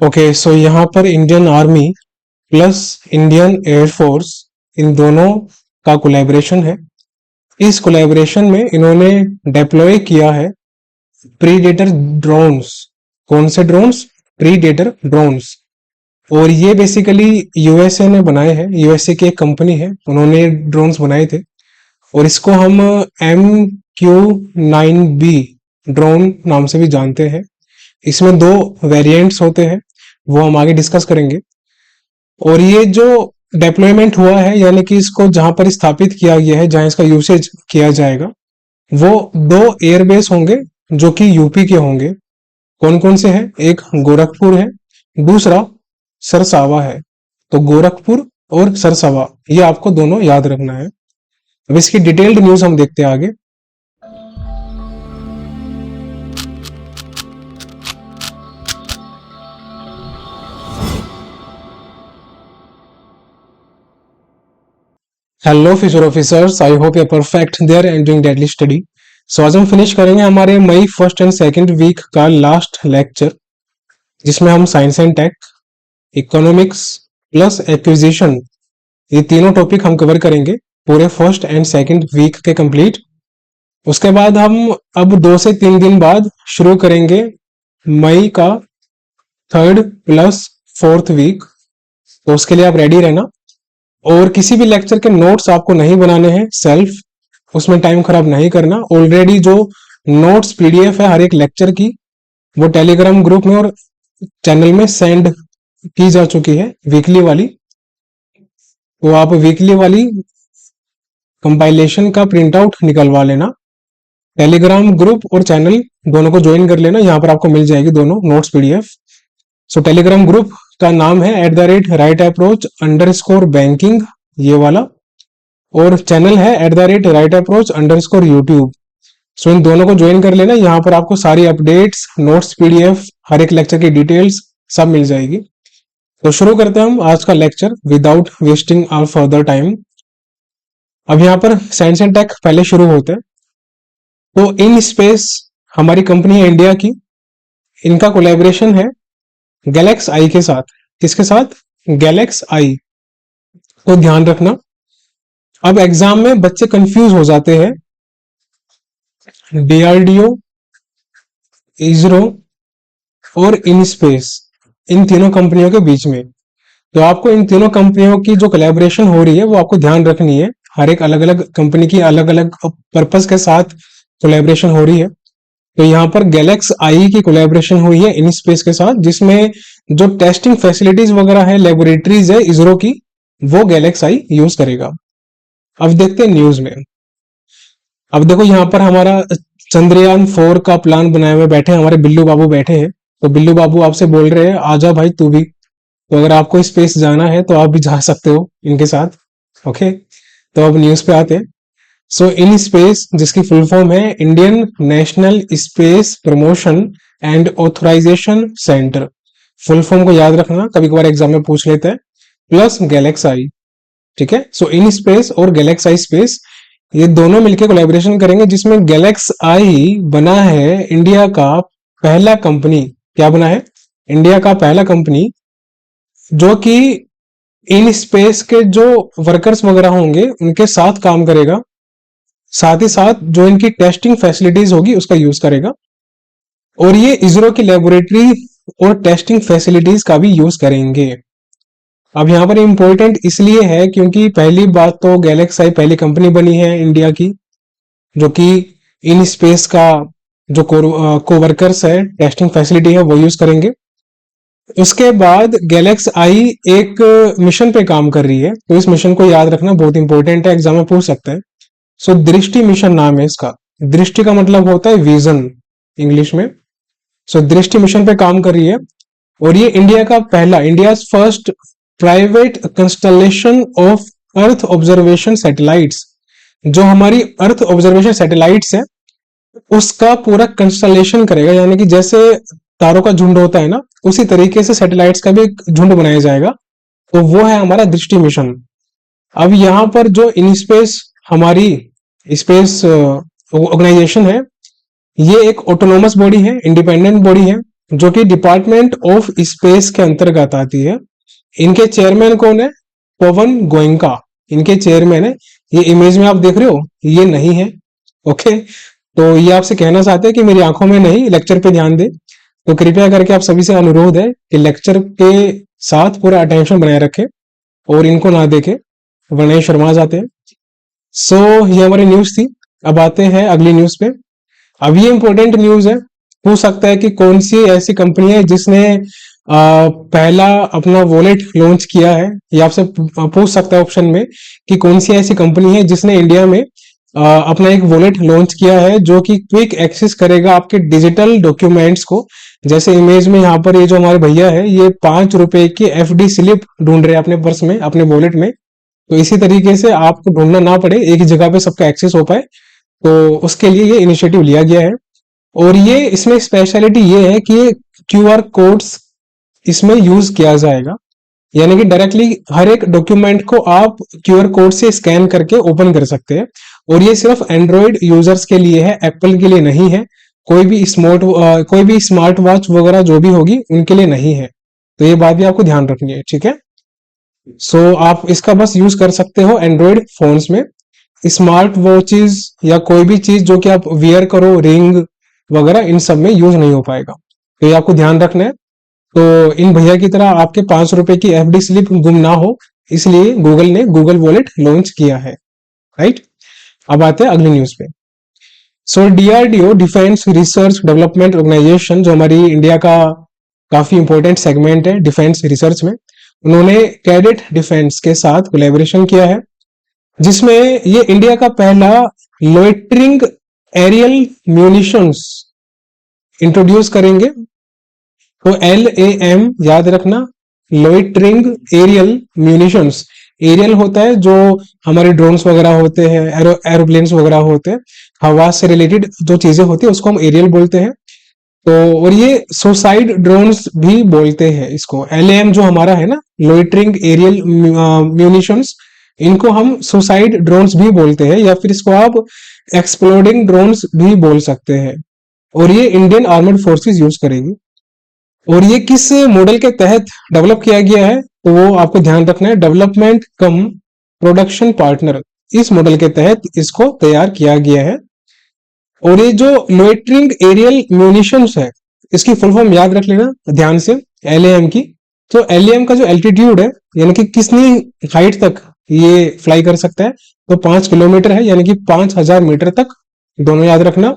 Okay, so यहाँ पर Indian army plus Indian air force, इन दोनों का कोलैबोरेशन है। इस कोलैबोरेशन में इन्होंने डिप्लॉय किया है प्रीडेटर ड्रोन्स। कौन से ड्रोन्स? Predator drones. और ये बेसिकली यूएसए ने बनाए हैं, यूएसए की एक कंपनी है, उन्होंने ड्रोन्स बनाए थे। और इसको हम MQ-9B ड्रोन नाम से भी जानते हैं। इसमें दो वेरिएंट्स होते हैं, वो हम आगे डिस्कस करेंगे। और ये जो डिप्लॉयमेंट हुआ है, यानी कि इसको जहां पर स्थापित किया गया है, जहां इसका यूसेज किया जाएगा, वो दो एयरबेस होंगे जो कि यूपी के होंगे। कौन कौन से हैं? एक गोरखपुर है, दूसरा सरसावा है। तो गोरखपुर और सरसावा, ये आपको दोनों याद रखना है। अब इसकी डिटेल्ड न्यूज हम देखते हैं आगे। Hello future officers, I hope you perfect there and doing deadly study. So आज हम फिनिश करेंगे हमारे मई फर्स्ट एंड सेकंड वीक का लास्ट लेक्चर, जिसमें हम science and tech, economics plus acquisition, ये तीनों टॉपिक हम कवर करेंगे पूरे फर्स्ट एंड सेकंड वीक के कंप्लीट। उसके बाद हम अब 2 से 3 दिन बाद शुरू करेंगे मई का थर्ड प्लस फोर्थ वीक। तो उसके लिए आप रेडी रहना। और किसी भी लेक्चर के नोट्स आपको नहीं बनाने हैं सेल्फ, उसमें टाइम खराब नहीं करना। ऑलरेडी जो नोट्स पीडीएफ है हर एक लेक्चर की, वो टेलीग्राम ग्रुप में और चैनल में सेंड की जा चुकी है वीकली वाली। तो आप वीकली वाली कंपाइलेशन का प्रिंट आउट निकलवा लेना। टेलीग्राम ग्रुप और चैनल दोनों को ज्वाइन कर लेना, यहाँ पर आपको मिल जाएगी दोनों नोट्स पीडीएफ। सो टेलीग्राम ग्रुप का नाम है @right_approach_banking, ये वाला। और चैनल है @right_approach_youtube। सो इन दोनों को ज्वाइन कर लेना, यहाँ पर आपको सारी अपडेट्स, नोट्स पीडीएफ, हर एक लेक्चर की डिटेल्स सब मिल जाएगी। तो शुरू करते हैं हम आज का lecture without wasting our further time. अब यहाँ पर साइंस एंड टेक पहले शुरू होते हैं। तो इन स्पेस हमारी कंपनी है इंडिया की, इनका कोलैबोरेशन है गैलेक्स आई के साथ। किसके साथ? गैलेक्स आई। तो ध्यान रखना, अब एग्जाम में बच्चे कंफ्यूज हो जाते हैं डीआरडीओ, इसरो और इन स्पेस, इन तीनों कंपनियों के बीच में। तो आपको इन तीनों कंपनियों की जो कोलैबोरेशन हो रही है वो आपको ध्यान रखनी है। हर एक अलग अलग कंपनी की अलग अलग पर्पस के साथ कोलैबोरेशन हो रही है। तो यहाँ पर गैलेक्स आई की कोलैबोरेशन हुई है इन स्पेस के साथ, जिसमें जो टेस्टिंग फैसिलिटीज वगैरह है, लेबोरेटरीज है इसरो की, वो गैलेक्स आई यूज करेगा। अब देखते हैं न्यूज में। अब देखो यहाँ पर हमारा चंद्रयान 4 का प्लान बनाए हुए बैठे हैं, हमारे बिल्लू बाबू बैठे हैं। तो बिल्लू बाबू आपसे बोल रहे हैं आजा भाई तू भी। तो अगर आपको स्पेस जाना है तो आप भी जा सकते हो इनके साथ। ओके, तो अब न्यूज पे आते हैं। सो इन स्पेस, जिसकी फुल फॉर्म है Indian national space promotion and authorisation centre, full form को याद रखना, कभी कभार एग्जाम में पूछ लेते हैं, प्लस गैलेक्स आई। ठीक है, सो इन स्पेस और गैलेक्स आई स्पेस, ये दोनों मिलकर कोलैबोरेशन करेंगे, जिसमें गैलेक्स आई बना है इंडिया का पहला कंपनी। क्या बना है? इंडिया का पहला कंपनी जो कि इन स्पेस के जो वर्कर्स वगैरह होंगे उनके साथ काम करेगा, साथ ही साथ जो इनकी टेस्टिंग फैसिलिटीज होगी उसका यूज करेगा। और ये इसरो की लेबोरेटरी और टेस्टिंग फैसिलिटीज का भी यूज करेंगे। अब यहाँ पर इंपॉर्टेंट इसलिए है क्योंकि पहली बात तो गैलेक्स आई पहली कंपनी बनी है इंडिया की जो कि इन स्पेस का जो कोवर्कर्स है, टेस्टिंग फैसिलिटी है, वो यूज करेंगे। उसके बाद गैलेक्स आई एक मिशन पे काम कर रही है, तो इस मिशन को याद रखना, बहुत इंपॉर्टेंट है, एग्जाम में पूछ सकते हैं। सो दृष्टि मिशन नाम है इसका। दृष्टि का मतलब होता है विजन इंग्लिश में। सो दृष्टि मिशन पे काम कर रही है और ये इंडिया का पहला, India first private constellation of earth observation satellites, जो हमारी अर्थ ऑब्जर्वेशन सैटेलाइट्स है उसका पूरा कंस्टलेशन करेगा। यानी कि जैसे तारों का झुंड होता है ना, उसी तरीके से सैटेलाइट्स का भी एक झुंड बनाया जाएगा। तो वो है हमारा दृष्टि मिशन। अब यहाँ पर जो इन स्पेस हमारी स्पेस ऑर्गेनाइजेशन है, ये एक ऑटोनोमस बॉडी है, इंडिपेंडेंट बॉडी है। जो कि डिपार्टमेंट ऑफ स्पेस के अंतर्गत आती है। इनके चेयरमैन कौन है? पवन गोयनका इनके चेयरमैन है। ये इमेज में आप देख रहे हो, ये नहीं है। ओके, तो ये आपसे कहना चाहते हैं कि मेरी आंखों में नहीं, लेक्चर पे ध्यान दे। तो कृपया करके आप सभी से अनुरोध है कि लेक्चर के साथ पूरा अटेंशन बनाए रखें और इनको ना देखें, वरना ये शर्मा जाते हैं। सो ये हमारी न्यूज थी। अब आते हैं अगली न्यूज पे। अब ये इंपॉर्टेंट न्यूज है। पूछ सकता है कि कौन सी ऐसी कंपनी है जिसने पहला अपना वॉलेट लॉन्च किया है। ये आपसे पूछ सकता है ऑप्शन में कि कौन सी ऐसी कंपनी है जिसने इंडिया में अपना एक वॉलेट लॉन्च किया है जो कि क्विक एक्सेस करेगा आपके डिजिटल डॉक्यूमेंट्स को। जैसे इमेज में यहाँ पर ये जो हमारे भैया है, ये 5 रुपए की एफडी स्लिप ढूंढ रहे हैं अपने पर्स में, अपने वॉलेट में। तो इसी तरीके से आपको ढूंढना ना पड़े, एक ही जगह पे सबका एक्सेस हो पाए, तो उसके लिए ये इनिशिएटिव लिया गया है। और ये इसमें स्पेशलिटी ये है कि ये क्यूआर कोड्स इसमें यूज किया जाएगा, यानी कि डायरेक्टली हर एक डॉक्यूमेंट को आप क्यूआर कोड से स्कैन करके ओपन कर सकते हैं। और ये सिर्फ एंड्रॉइड यूजर्स के लिए है, एप्पल के लिए नहीं है। कोई भी स्मार्ट वॉच वगैरह जो भी होगी उनके लिए नहीं है। तो ये बात भी आपको ध्यान रखनी है, ठीक है। सो आप इसका बस यूज कर सकते हो एंड्रॉइड फोन्स में। स्मार्ट वॉचेस या कोई भी चीज जो कि आप वियर करो, रिंग वगैरह, इन सब में यूज नहीं हो पाएगा। तो ये आपको ध्यान रखना है। तो इन भैया की तरह आपके 5 रुपए की एफडी स्लिप गुम ना हो, इसलिए गूगल ने गूगल वॉलेट लॉन्च किया है, राइट। अब आते हैं अगली न्यूज पे। So DRDO, defence research development organisation, जो हमारी इंडिया का काफी इंपॉर्टेंट सेगमेंट है डिफेंस रिसर्च में, उन्होंने कैडेट डिफेंस के साथ कोलैबोरेशन किया है, जिसमें ये इंडिया का पहला लोइटरिंग एरियल म्यूनिशंस इंट्रोड्यूस करेंगे। तो LAM याद रखना, लोइटरिंग एरियल म्यूनिशंस। एरियल होता है जो हमारे ड्रोन्स वगैरह होते हैं, एरोप्लेन्स वगैरह होते हैं, हवा से रिलेटेड जो चीजें होती है उसको हम एरियल बोलते हैं। तो और ये सुसाइड ड्रोन्स भी बोलते हैं इसको। LAM जो हमारा है ना, लोइटरिंग एरियल म्यूनिशंस, इनको हम सुसाइड ड्रोन्स भी बोलते हैं, या फिर इसको आप एक्सप्लोडिंग ड्रोन्स भी बोल सकते हैं। और ये इंडियन आर्मड फोर्सेस यूज करेगी। और ये किस मॉडल के तहत डेवलप किया गया है, तो वो आपको ध्यान रखना है, डेवलपमेंट कम प्रोडक्शन पार्टनर, इस मॉडल के तहत इसको तैयार किया गया है। और ये जो लोइटरिंग एरियल म्यूनिशंस है, इसकी फुल फॉर्म याद रख लेना ध्यान से, LAM की। तो LAM का जो एल्टीट्यूड है, यानी कि कितनी हाइट तक ये फ्लाई कर सकता है, तो 5 किलोमीटर है, यानी कि 5000 मीटर तक, दोनों याद रखना।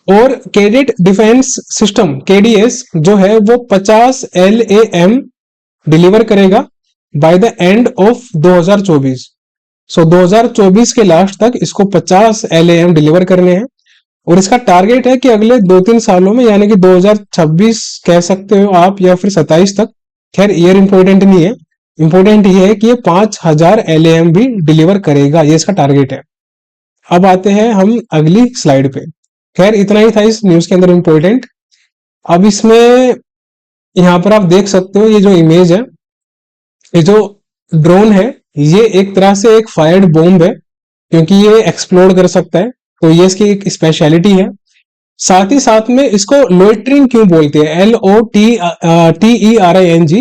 और कैडेट डिफेंस सिस्टम KDS जो है वो 50 LAM डिलीवर करेगा बाय द एंड ऑफ 2024। सो 2024 के लास्ट तक इसको 50 LAM डिलीवर करने हैं। और इसका टारगेट है कि अगले 2-3 सालों में, यानी कि 2026 कह सकते हो आप, या फिर 27 तक, खैर ईयर इंपॉर्टेंट नहीं है, इंपॉर्टेंट ये है कि ये 5000 LAM भी डिलीवर करेगा, ये इसका टारगेट है। अब आते हैं हम अगली स्लाइड पे। खैर इतना ही था इस न्यूज के अंदर इंपॉर्टेंट। अब इसमें यहां पर आप देख सकते हो, ये जो इमेज है, ये जो ड्रोन है, ये एक तरह से एक फायर्ड बॉम्ब है, क्योंकि ये एक्सप्लोड कर सकता है। तो ये इसकी एक स्पेशलिटी है। साथ ही साथ में इसको लोइटरिंग क्यों बोलते हैं, LOTERING,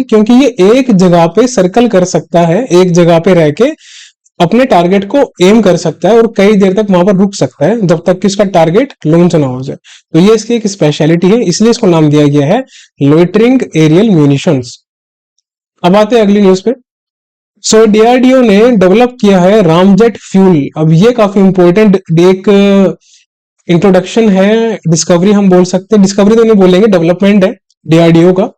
क्योंकि ये एक जगह पे सर्कल कर सकता है, एक जगह पे रह के अपने टारगेट को एम कर सकता है और कई देर तक वहां पर रुक सकता है जब तक कि उसका टारगेट लॉन्च ना हो जाए। तो ये इसकी एक स्पेशलिटी है, इसलिए इसको नाम दिया गया है लोइटरिंग एरियल म्यूनिशंस। अब आते हैं अगली न्यूज पे। सो DRDO ने डेवलप किया है रामजेट फ्यूल। अब ये काफी इंपॉर्टेंट एक इंट्रोडक्शन है, डिस्कवरी हम बोल सकते हैं, डिस्कवरी तो नहीं बोलेंगे, डेवलपमेंट है DRDO का,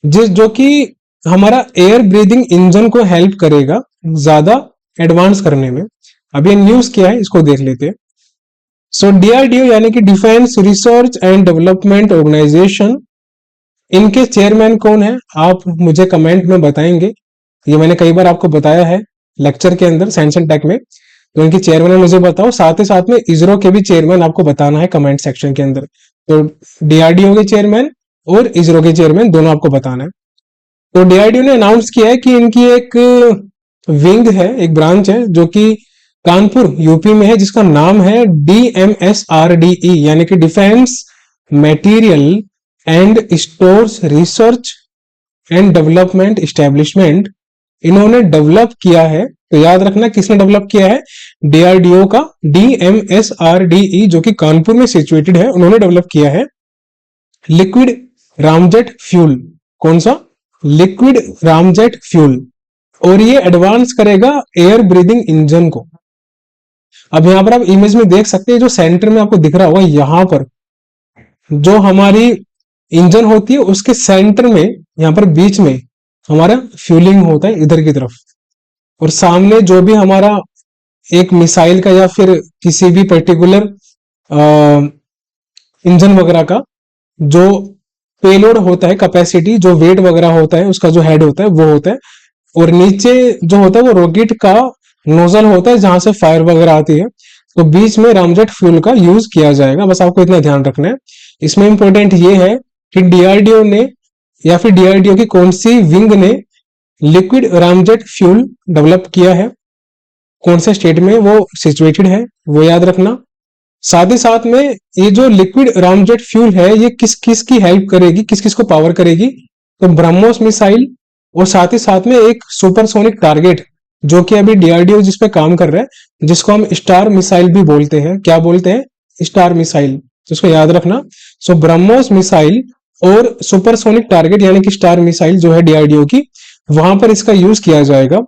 जो कि हमारा एयर ब्रीदिंग इंजन को हेल्प करेगा ज्यादा एडवांस करने में। अब ये न्यूज क्या है इसको देख लेते हैं। सो DRDO यानी कि defence research and development organisation, इनके चेयरमैन कौन है आप मुझे कमेंट में बताएंगे। ये मैंने कई बार आपको बताया है लेक्चर के अंदर साइंस एंड टेक में, तो इनके चेयरमैन मुझे बताओ। साथ ही साथ में इसरो के भी चेयरमैन आपको बताना है कमेंट सेक्शन के अंदर। तो DRDO के चेयरमैन और इसरो के चेयरमैन दोनों आपको बताना है। तो DRDO ने अनाउंस किया है कि इनकी एक विंग है, एक ब्रांच है, जो कि कानपुर यूपी में है, जिसका नाम है DMSRDE, यानी कि defence material and stores research and development establishment, इन्होंने डेवलप किया है। तो याद रखना किसने डेवलप किया है, डीआरडीओ का DMSRDE जो कि कानपुर में सिचुएटेड है, उन्होंने डेवलप किया है लिक्विड रामजेट फ्यूल। कौन सा, लिक्विड रामजेट फ्यूल, और ये एडवांस करेगा एयर ब्रीदिंग इंजन को। अब यहां पर आप इमेज में देख सकते हैं, जो सेंटर में आपको दिख रहा होगा, यहां पर जो हमारी इंजन होती है उसके सेंटर में, यहां पर बीच में हमारा फ्यूलिंग होता है इधर की तरफ, और सामने जो भी हमारा एक मिसाइल का या फिर किसी भी पर्टिकुलर इंजन वगैरह का जो पेलोड होता है, कैपेसिटी जो वेट वगैरह होता है, उसका जो हेड होता है वो होता है, और नीचे जो होता है वो रॉकेट का नोजल होता है जहां से फायर वगैरह आती है। तो बीच में रामजेट फ्यूल का यूज किया जाएगा, बस आपको इतना ध्यान रखना है। इसमें इंपॉर्टेंट ये है कि डीआरडीओ ने या फिर डीआरडीओ की कौन सी विंग ने लिक्विड रामजेट फ्यूल डेवलप किया है, कौन से स्टेट में वो सिचुएटेड है, वो याद रखना। साथ ही साथ में ये जो लिक्विड रामजेट फ्यूल है ये किस किस की हेल्प करेगी, किस किस को पावर करेगी, तो ब्रह्मोस मिसाइल, और साथ ही साथ में एक सुपरसोनिक टारगेट जो कि अभी डीआरडीओ जिस पे काम कर रहा है, जिसको हम स्टार मिसाइल भी बोलते हैं। क्या बोलते हैं, स्टार मिसाइल, जिसको याद रखना। सो ब्रह्मोस मिसाइल और सुपरसोनिक टारगेट यानी कि स्टार मिसाइल जो है डीआरडीओ की, वहां पर इसका यूज किया जाएगा।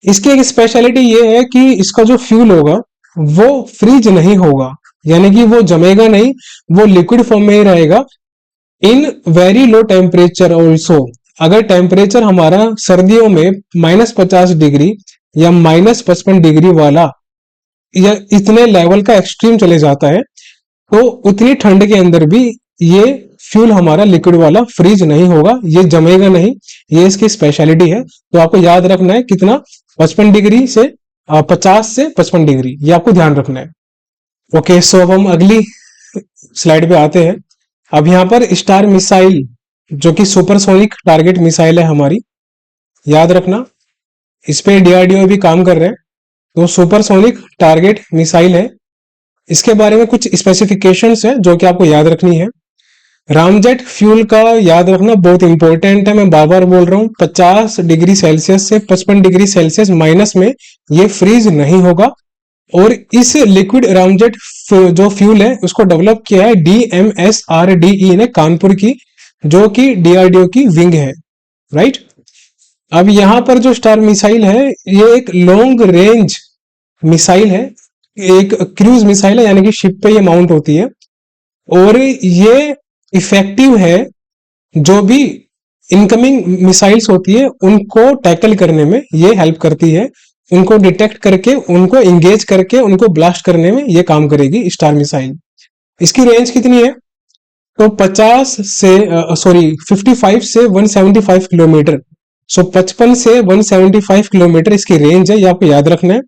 इसकी एक स्पेशलिटी ये है कि इसका जो फ्यूल होगा वो फ्रीज नहीं होगा, यानी कि वो जमेगा नहीं, वो लिक्विड फॉर्म में ही रहेगा in very low temperature also. अगर टेम्परेचर हमारा सर्दियों में -50 डिग्री या -55 डिग्री वाला या इतने लेवल का एक्सट्रीम चले जाता है, तो उतनी ठंड के अंदर भी ये फ्यूल हमारा लिक्विड वाला फ्रीज नहीं होगा, ये जमेगा नहीं, ये इसकी स्पेशलिटी है। तो आपको याद रखना है कितना, 55 डिग्री से 50 से 55 डिग्री, ये आपको ध्यान रखना है। ओके, सो अब हम अगली स्लाइड पे आते हैं। अब यहां पर स्टार मिसाइल जो कि सुपरसोनिक टारगेट मिसाइल है हमारी, याद रखना इस पे डीआरडीओ भी काम कर रहे हैं। तो सुपरसोनिक टारगेट मिसाइल है, इसके बारे में कुछ स्पेसिफिकेशंस है जो कि आपको याद रखनी है। रामजेट फ्यूल का याद रखना बहुत इंपॉर्टेंट है, मैं बार बार बोल रहा हूं, 50 डिग्री सेल्सियस से 55 डिग्री सेल्सियस माइनस में ये फ्रीज नहीं होगा। और इस लिक्विड रामजेट जो फ्यूल है उसको डेवलप किया है DMSRDE ने, कानपुर की, जो कि डीआरडीओ की विंग है, राइट। अब यहां पर जो स्टार मिसाइल है ये एक लॉन्ग रेंज मिसाइल है, एक क्रूज मिसाइल है, यानी कि शिप पे ये माउंट होती है, और ये इफेक्टिव है जो भी इनकमिंग मिसाइल्स होती है उनको टैकल करने में ये हेल्प करती है, उनको डिटेक्ट करके, उनको इंगेज करके, उनको ब्लास्ट करने में ये काम करेगी स्टार मिसाइल। इसकी रेंज कितनी है, तो 55 से 175 किलोमीटर। सो 55 से 175 किलोमीटर इसकी रेंज है, ये आपको याद रखना है।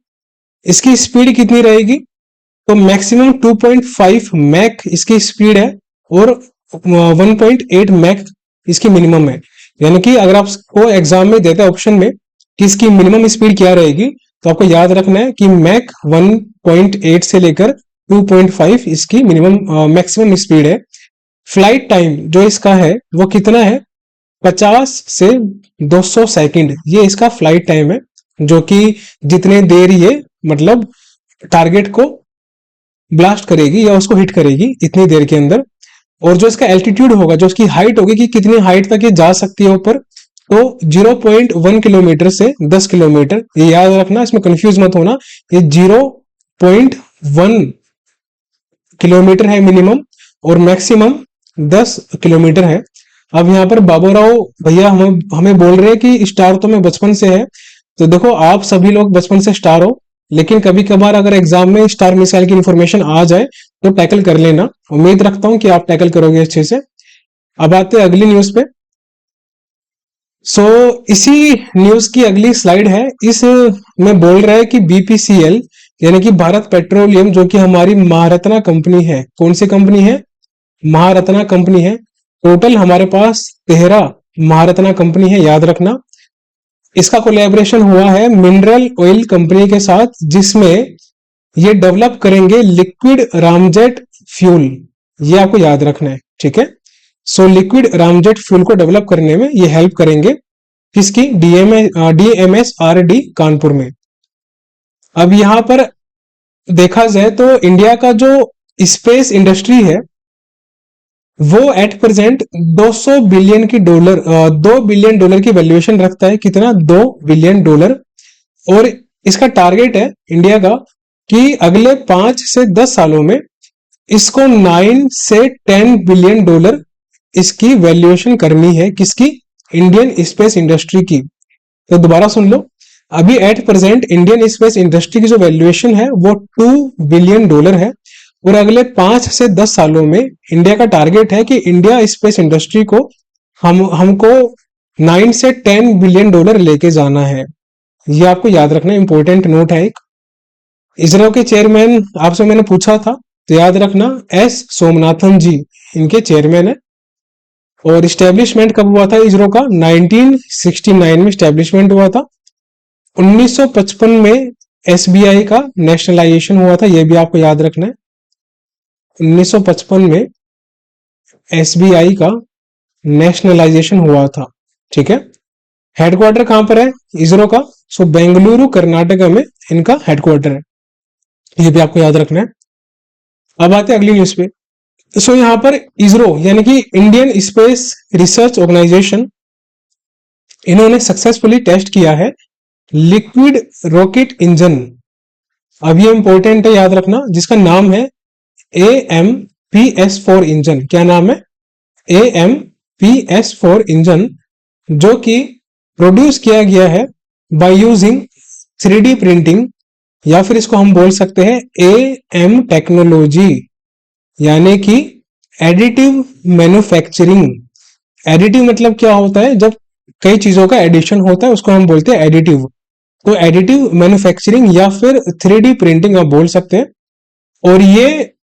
इसकी स्पीड कितनी रहेगी, तो मैक्सिमम 2.5 मैक इसकी स्पीड है, और 1.8 मैक इसकी मिनिमम है। यानी कि अगर आपको एग्जाम में देते हैं ऑप्शन में कि इसकी मिनिमम स्पीड क्या रहेगी, तो आपको याद रखना है कि मैक 1.8 से लेकर 2.5 इसकी मिनिमम मैक्सिमम स्पीड है। फ्लाइट टाइम जो इसका है वो कितना है, 50 से 200 सेकंड, ये इसका फ्लाइट टाइम है, जो कि जितने देर ये मतलब टारगेट को ब्लास्ट करेगी या उसको हिट करेगी इतनी देर के अंदर। और जो इसका एल्टीट्यूड होगा, जो इसकी हाइट होगी कि कितनी हाइट तक ये जा सकती है ऊपर, तो 0.1 किलोमीटर से 10 किलोमीटर, ये याद रखना, इसमें कंफ्यूज मत होना, ये 0.1 किलोमीटर है मिनिमम, और मैक्सिमम 10 किलोमीटर है। अब यहाँ पर बाबूराव भैया हमें बोल रहे हैं कि स्टार तो मैं बचपन से है, तो देखो आप सभी लोग बचपन से स्टार हो, लेकिन कभी कभार अगर एग्जाम में स्टार मिसाइल की इंफॉर्मेशन आ जाए तो टैकल कर लेना, उम्मीद रखता हूं कि आप टैकल करोगे अच्छे से। अब आते हैं अगली न्यूज पे। सो इसी न्यूज की अगली स्लाइड है, इस में बोल रहा है कि BPCL यानी कि भारत पेट्रोलियम, जो कि हमारी महारत्ना कंपनी है, कौन सी कंपनी है, महारत्ना कंपनी है। टोटल हमारे पास 13 महारत्ना कंपनी है, याद रखना। इसका कोलैबोरेशन हुआ है मिनरल ऑयल कंपनी के साथ, जिसमें ये डेवलप करेंगे लिक्विड रामजेट फ्यूल, ये आपको याद रखना है, ठीक है। सो लिक्विड रामजेट फ्यूल को डेवलप करने में ये हेल्प करेंगे, किसकी, DMSRD कानपुर में। अब यहां पर देखा जाए तो इंडिया का जो स्पेस इंडस्ट्री है वो एट प्रेजेंट 200 बिलियन की डॉलर 2 बिलियन डॉलर की वैल्यूएशन रखता है। कितना, 2 बिलियन डॉलर। और इसका टारगेट है इंडिया का कि अगले 5 से 10 सालों में इसको 9 से 10 बिलियन डॉलर इसकी वैल्यूएशन करनी है, किसकी, इंडियन स्पेस इंडस्ट्री की। तो दोबारा सुन लो, अभी at present Indian space industry की जो वैल्यूएशन है वो 2 बिलियन डॉलर है, और अगले 5 से 10 सालों में इंडिया का टारगेट है कि इंडिया स्पेस इंडस्ट्री को हमको 9 से 10 बिलियन डॉलर लेके जाना है। ये आपको याद रखना, इंपॉर्टेंट नोट है एक। इसरो के चेयरमैन आपसे मैंने पूछा था, तो याद रखना एस सोमनाथन जी इनके चेयरमैन है। और स्टैब्लिशमेंट कब हुआ था इसरो का, 1969 में स्टैब्लिशमेंट हुआ था। 1955 में SBI का नेशनलाइजेशन हुआ था, यह भी आपको याद रखना है। 1955 में SBI का नेशनलाइजेशन हुआ था, ठीक है। हेडक्वार्टर कहां पर है इसरो का, सो बेंगलुरु कर्नाटका में इनका हेडक्वार्टर है, ये भी आपको याद रखना है। अब आते हैं अगली न्यूज पे। सो यहां पर इसरो यानी कि इंडियन स्पेस रिसर्च ऑर्गेनाइजेशन, इन्होंने सक्सेसफुली टेस्ट किया है लिक्विड रॉकेट इंजन। अब ये इंपॉर्टेंट है, याद रखना, जिसका नाम है AMPS4 इंजन। क्या नाम है, AMPS4 इंजन, जो कि प्रोड्यूस किया गया है बाय यूजिंग 3D प्रिंटिंग, या फिर इसको हम बोल सकते हैं AM टेक्नोलॉजी, यानी कि एडिटिव मैन्युफैक्चरिंग। एडिटिव मतलब क्या होता है, जब कई चीजों का एडिशन होता है उसको हम बोलते हैं एडिटिव। तो एडिटिव मैन्युफैक्चरिंग या फिर 3D प्रिंटिंग आप बोल सकते हैं। और ये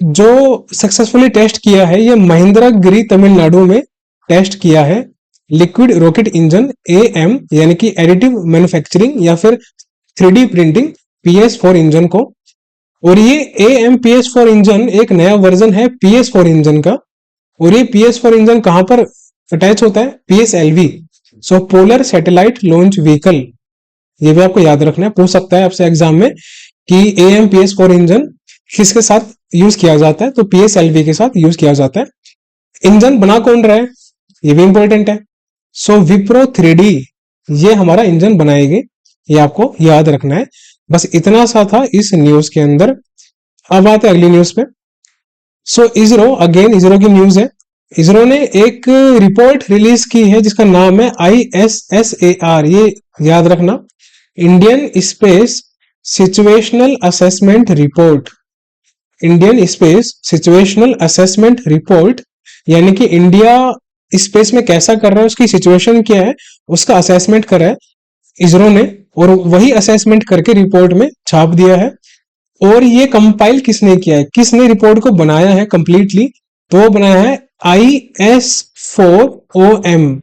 जो सक्सेसफुली टेस्ट किया है, ये महिंद्रा गिरी तमिलनाडु में टेस्ट किया है लिक्विड रॉकेट इंजन AM यानी कि एडिटिव मैन्युफैक्चरिंग या फिर 3D प्रिंटिंग PS4 इंजन को। और ये AMPS4 इंजन एक नया वर्जन है PS4 इंजन का। और ये PS4 इंजन कहां पर अटैच होता है, PSLV, सो पोलर सैटेलाइट लॉन्च व्हीकल। ये भी आपको याद रखना है, पूछ सकता है आपसे एग्जाम में कि AMPS4 इंजन किसके साथ यूज किया जाता है, तो PSLV के साथ यूज किया जाता है। इंजन बना कौन रहा है, ये भी इंपॉर्टेंट है। सो विप्रो 3D ये हमारा इंजन बनाएगी, ये आपको याद रखना है। बस इतना सा था इस न्यूज के अंदर। अब आते हैं अगली न्यूज पे। सो इसरो, अगेन इसरो की न्यूज है। इसरो ने एक रिपोर्ट रिलीज की है जिसका नाम है ISSAR, ये याद रखना, Indian space situational assessment report. Indian space situational assessment report, यानी कि इंडिया स्पेस में कैसा कर रहा है, उसकी सिचुएशन क्या है, उसका असेसमेंट करा है इसरो ने, और वही असेसमेंट करके रिपोर्ट में छाप दिया है। और ये कंपाइल किसने किया है, किसने रिपोर्ट को बनाया है कंप्लीटली, तो वो बनाया है IS4OM।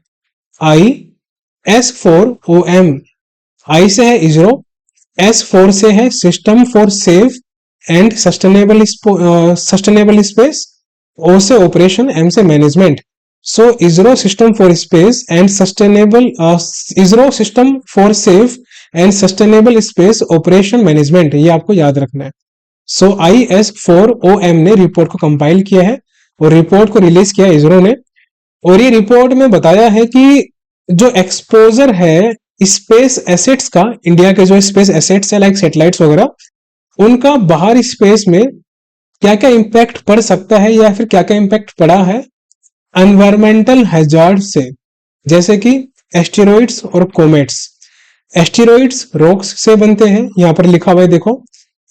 IS4OM, I से है इसरो, S4 से है system for safe and sustainable space, O से ऑपरेशन, M से management. So ISRO system for space and sustainable, ISRO system for safe and sustainable space operation management, ये आपको याद रखना है। सो IS4OM ने रिपोर्ट को कंपाइल किया है और रिपोर्ट को रिलीज किया इसरो ने। और ये रिपोर्ट में बताया है कि जो एक्सपोजर है स्पेस एसेट्स का, इंडिया के जो स्पेस एसेट्स है लाइक सैटेलाइट्स वगैरह, उनका बाहर स्पेस में क्या क्या इंपैक्ट पड़ सकता है या फिर क्या क्या इंपैक्ट पड़ा है एनवायरमेंटल हैजार्ड से, जैसे कि एस्टेरॉइड्स और कोमेट्स। एस्टेरॉइड्स रॉक्स से बनते हैं, यहां पर लिखा हुआ है देखो,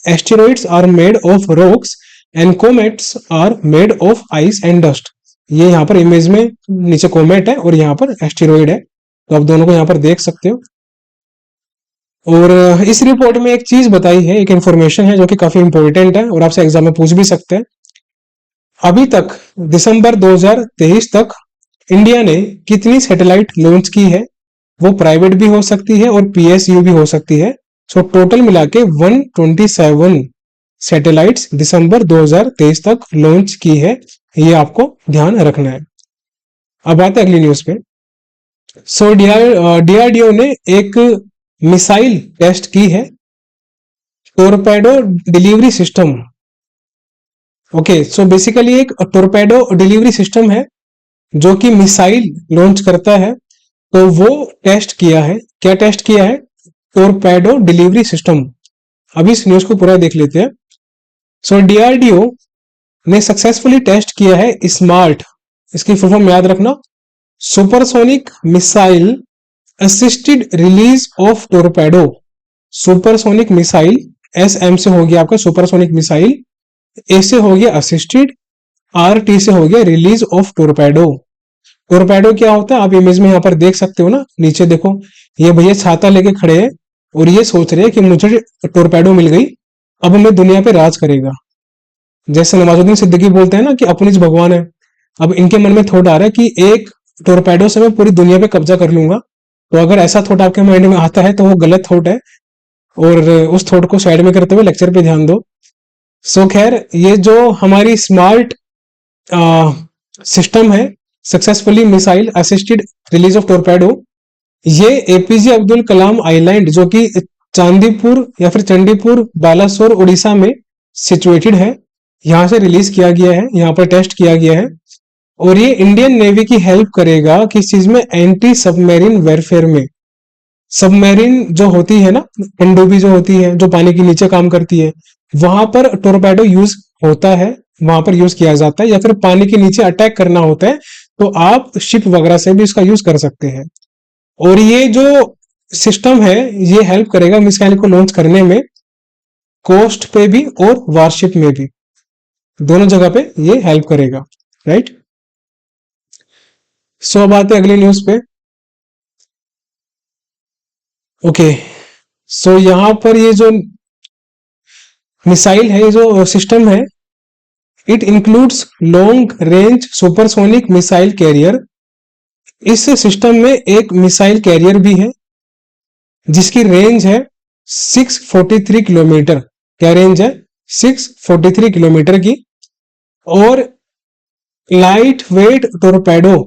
asteroids are made of rocks and comets are made of ice and dust. ये यहाँ पर इमेज में नीचे कोमेट है और यहाँ पर एस्टेरॉइड है, तो आप दोनों को यहाँ पर देख सकते हो। और इस रिपोर्ट में एक चीज बताई है, एक इंफॉर्मेशन है जो कि काफी इंपॉर्टेंट है और आपसे एग्जाम में पूछ भी सकते हैं। अभी तक दिसंबर 2023 तक इंडिया ने कितनी सैटेलाइट लॉन्च की है, वो प्राइवेट भी हो सकती है और PSU भी हो सकती है। सो टोटल मिला के 127 सैटेलाइट्स दिसंबर 2023 तक लॉन्च की है, ये आपको ध्यान रखना है। अब आते हैं अगली न्यूज पे। सो डीआरडीओ ने एक मिसाइल टेस्ट की है, torpedo delivery system. Okay, so basically एक टोरपेडो डिलीवरी सिस्टम है जो कि मिसाइल लॉन्च करता है। तो वो टेस्ट किया है। क्या टेस्ट किया है? Torpedo delivery system. अभी इस न्यूज को पूरा देख लेते हैं। सो डीआरडीओ ने सक्सेसफुली टेस्ट किया है स्मार्ट, इसकी फुल फॉर्म याद रखना, supersonic missile assisted release of torpedo. Supersonic missile, S M से हो गया आपका सुपरसोनिक मिसाइल, ए से हो गया असिस्टेड, आर टी से हो गया रिलीज ऑफ टोरपेडो। टोरपेडो क्या होता है आप इमेज में यहाँ पर देख सकते हो ना, नीचे देखो, ये भैया छाता लेके खड़े हैं और ये सोच रहे हैं कि मुझे टोरपेडो मिल गई, अब मैं दुनिया पे राज करेगा। जैसे नवाजुद्दीन सिद्दीकी बोलते हैं ना कि अपनी भगवान है। अब इनके मन में थॉट आ रहा है कि एक टोरपेडो से मैं पूरी दुनिया पे कब्जा कर लूंगा। तो अगर ऐसा थॉट आपके माइंड में आता है तो वो गलत थॉट है, और उस थॉट को साइड में करते हुए लेक्चर पे ध्यान दो। सो खैर, ये जो हमारी स्मार्ट सिस्टम है, successfully missile assisted release of torpedo, ये एपीजे अब्दुल कलाम आइलैंड जो कि चांदीपुर या फिर चंडीपुर बालासोर उड़ीसा में सिचुएटेड है, यहां से रिलीज किया गया है, यहां पर टेस्ट किया गया है। और ये इंडियन नेवी की हेल्प करेगा किस चीज में? एंटी सबमेरिन वेरफेयर में। सबमेरिन जो होती है ना, पनडुब्बी जो होती है जो पानी के नीचे काम करती है, वहां पर टोरपेडो यूज होता है, वहां पर यूज किया जाता है। या फिर पानी के नीचे अटैक करना होता है तो आप शिप वगैरह से भी इसका यूज कर सकते हैं। और ये जो सिस्टम है ये हेल्प करेगा मिसाइल को लॉन्च करने में, कोस्ट पे भी और वारशिप में भी, दोनों जगह पे ये हेल्प करेगा, राइट। सो अब आते हैं अगली न्यूज पे। ओके, सो यहां पर ये जो मिसाइल है, ये जो सिस्टम है, it includes long range supersonic missile carrier. इस सिस्टम में एक मिसाइल कैरियर भी है जिसकी रेंज है 643 किलोमीटर। क्या रेंज है? 643 किलोमीटर की। और लाइट वेट टोरपेडो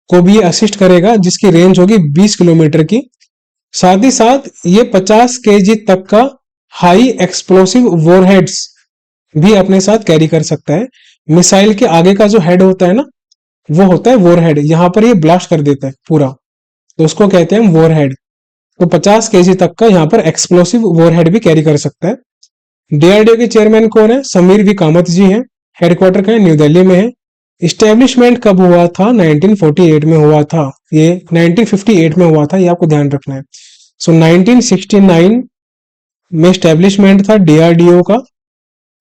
को भी असिस्ट करेगा जिसकी रेंज होगी 20 किलोमीटर की। साथ ही साथ ये 50 केजी तक का हाई एक्सप्लोसिव वॉरहेड्स भी अपने साथ कैरी कर सकता है। मिसाइल के आगे का जो हेड होता है ना, वो होता है वॉरहेड, यहां पर ये ब्लास्ट कर देता है पूरा, तो उसको कहते हैं वॉरहेड। तो 50 केजी तक का यहाँ पर एक्सप्लोसिव वॉरहेड भी कैरी कर सकता है। डीआरडीओ के चेयरमैन कौन है? समीर वी कामत जी हैं। हेडक्वार्टर का न्यू दिल्ली में है। इस्टेब्लिशमेंट कब हुआ था? 1948 में हुआ था। ये 1958 में हुआ था, ये आपको ध्यान रखना है। सो 1969 में इस्टेब्लिशमेंट था डीआरडीओ का।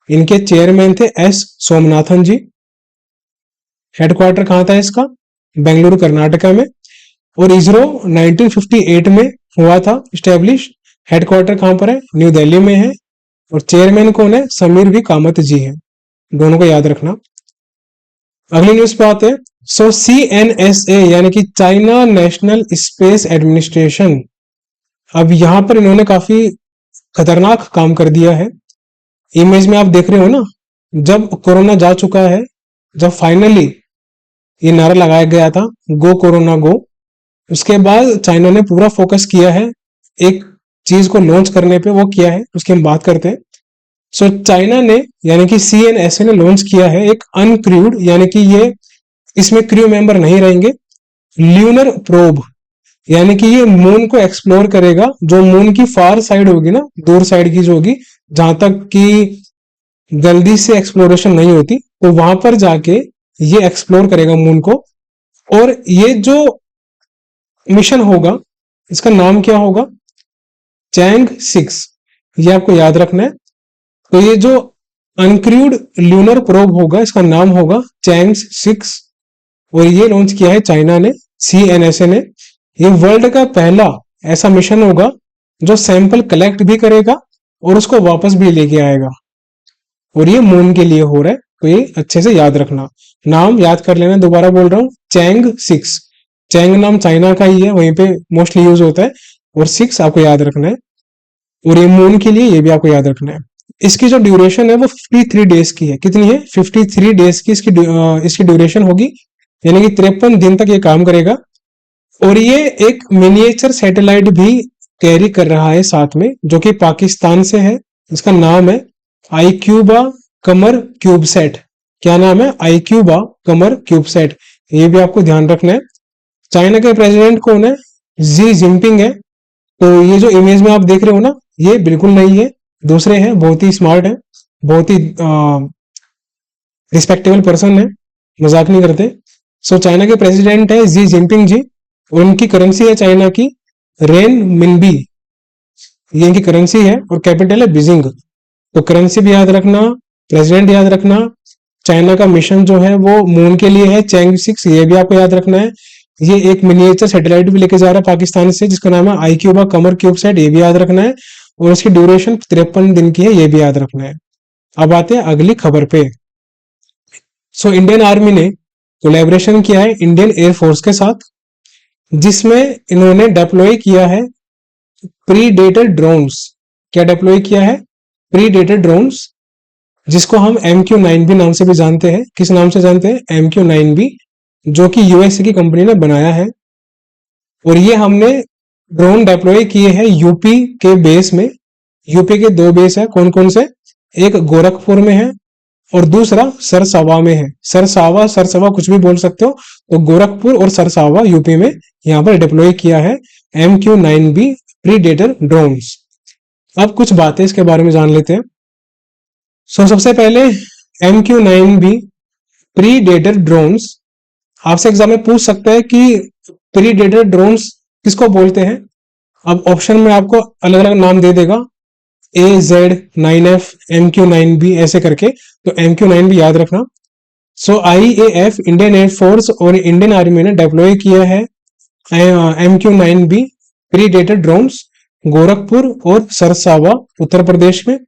इनके चेयरमैन थे एस सोमनाथन जी। हेडक्वार्टर कहाँ था इसका? बेंगलुरु कर्नाटका में। और इसरो 1958 में हुआ था स्टैब्लिश। हेडक्वार्टर कहां पर है? न्यू दिल्ली में है। और चेयरमैन कौन है? समीर वी कामत जी हैं। दोनों को याद रखना। अगली न्यूज पे आते हैं। सो CNSA यानी कि चाइना नेशनल स्पेस एडमिनिस्ट्रेशन, अब यहां पर इन्होंने काफी खतरनाक काम कर दिया है। इमेज में आप देख रहे हो ना, जब कोरोना जा चुका है, जब फाइनली ये नारा लगाया गया था गो कोरोना गो, उसके बाद चाइना ने पूरा फोकस किया है एक चीज को लॉन्च करने पे। वो किया है उसकी हम बात करते हैं। सो चाइना ने यानी कि CNSA ने लॉन्च किया है एक अनक्रूड, यानी कि ये इसमें क्रू मेंबर नहीं रहेंगे, ल्यूनर प्रोब, यानी कि ये मून को एक्सप्लोर करेगा। जो मून की फार साइड होगी ना, दूर साइड की जो होगी, जहां तक कि जल्दी से एक्सप्लोरेशन नहीं होती, तो वहां पर जाके ये एक्सप्लोर करेगा मून को। और ये जो मिशन होगा इसका नाम क्या होगा? चैंग 6, ये आपको याद रखना है। तो ये जो अनक्रूड ल्यूनर प्रोब होगा इसका नाम होगा चैंग 6, और ये लॉन्च किया है चाइना ने, CNSA ने। ये वर्ल्ड का पहला ऐसा मिशन होगा जो सैंपल कलेक्ट भी करेगा और उसको वापस भी लेके आएगा, और ये मून के लिए हो रहा है। तो ये अच्छे से याद रखना, नाम याद कर लेना। दोबारा बोल रहा हूं, चैंग 6। चैंग नाम चाइना का ही है, वहीं पे मोस्टली यूज होता है, और 6 आपको याद रखना है। और ये मून के लिए ये भी आपको याद रखना है। इसकी जो ड्यूरेशन है वो 53 डेज की है। कितनी है? 53 डेज की इसकी ड्यूरेशन होगी। यानी कि 53 दिन तक ये काम करेगा। और ये एक मिनिएचर सैटेलाइट भी कैरी कर रहा है साथ में, जो कि पाकिस्तान से है। इसका नाम है आईक्यूबा कमर क्यूबसैट। क्या नाम है? आईक्यूबा कमर क्यूबसैट। ये भी आपको ध्यान रखना है। चाइना के प्रेसिडेंट कौन है? जी जिनपिंग है। तो ये जो इमेज में आप देख रहे हो ना, ये बिल्कुल नहीं है, दूसरे हैं, बहुत ही स्मार्ट है, बहुत ही रिस्पेक्टेबल पर्सन है, मजाक नहीं करते। सो चाइना के प्रेसिडेंट है जी जिनपिंग जी। उनकी करेंसी है चाइना की रेन मिनबी, ये इनकी करेंसी है, और कैपिटल है बीजिंग। तो करेंसी भी याद रखना, प्रेसिडेंट याद रखना। चाइना का मिशन जो है वो मून के लिए है, चैंग 6, ये भी आपको याद रखना है। ये एक मिनिएचर सैटेलाइट भी लेके जा रहा है पाकिस्तान से, जिसका नाम है आईक्यूबा कमर क्यूबसैट, ये भी याद रखना है। और उसकी ड्यूरेशन 53 दिन की है, ये भी याद रखना है। अब आते हैं अगली खबर पे। सो इंडियन आर्मी ने कोलैबोरेशन किया है इंडियन एयरफोर्स के साथ, जिसमें इन्होंने डिप्लॉय किया है प्रीडेटर ड्रोन्स। क्या डिप्लॉय किया है? प्रीडेटर ड्रोन्स, जिसको हम MQ-9 भी नाम से भी जानते हैं। किस नाम से जानते हैं? MQ-9 भी, जो कि यूएसए की कंपनी ने बनाया है। और ये हमने ड्रोन डिप्लॉय किए हैं यूपी के बेस में। यूपी के 2 बेस है, कौन कौन से? एक गोरखपुर में है और दूसरा सरसावा में है। सरसावा सरसवा कुछ भी बोल सकते हो। तो गोरखपुर और सरसावा यूपी में यहाँ पर डिप्लॉय किया है MQ-9B प्रीडेटर ड्रोन्स। अब कुछ बातें इसके बारे में जान लेते हैं। सबसे पहले MQ-9B प्रीडेटर ड्रोन्स, आपसे एग्जाम में पूछ सकता है कि प्रीडेटर ड्रोन्स किसको बोलते हैं। अब ऑप्शन में आपको अलग अलग नाम दे देगा, AZ-9F, MQ-9B ऐसे करके। तो MQ-9B याद रखना। सो IAF इंडियन एयरफोर्स और इंडियन आर्मी ने डिप्लॉय किया है MQ-9B प्रीडेटर ड्रोन्स गोरखपुर और सरसावा उत्तर प्रदेश में।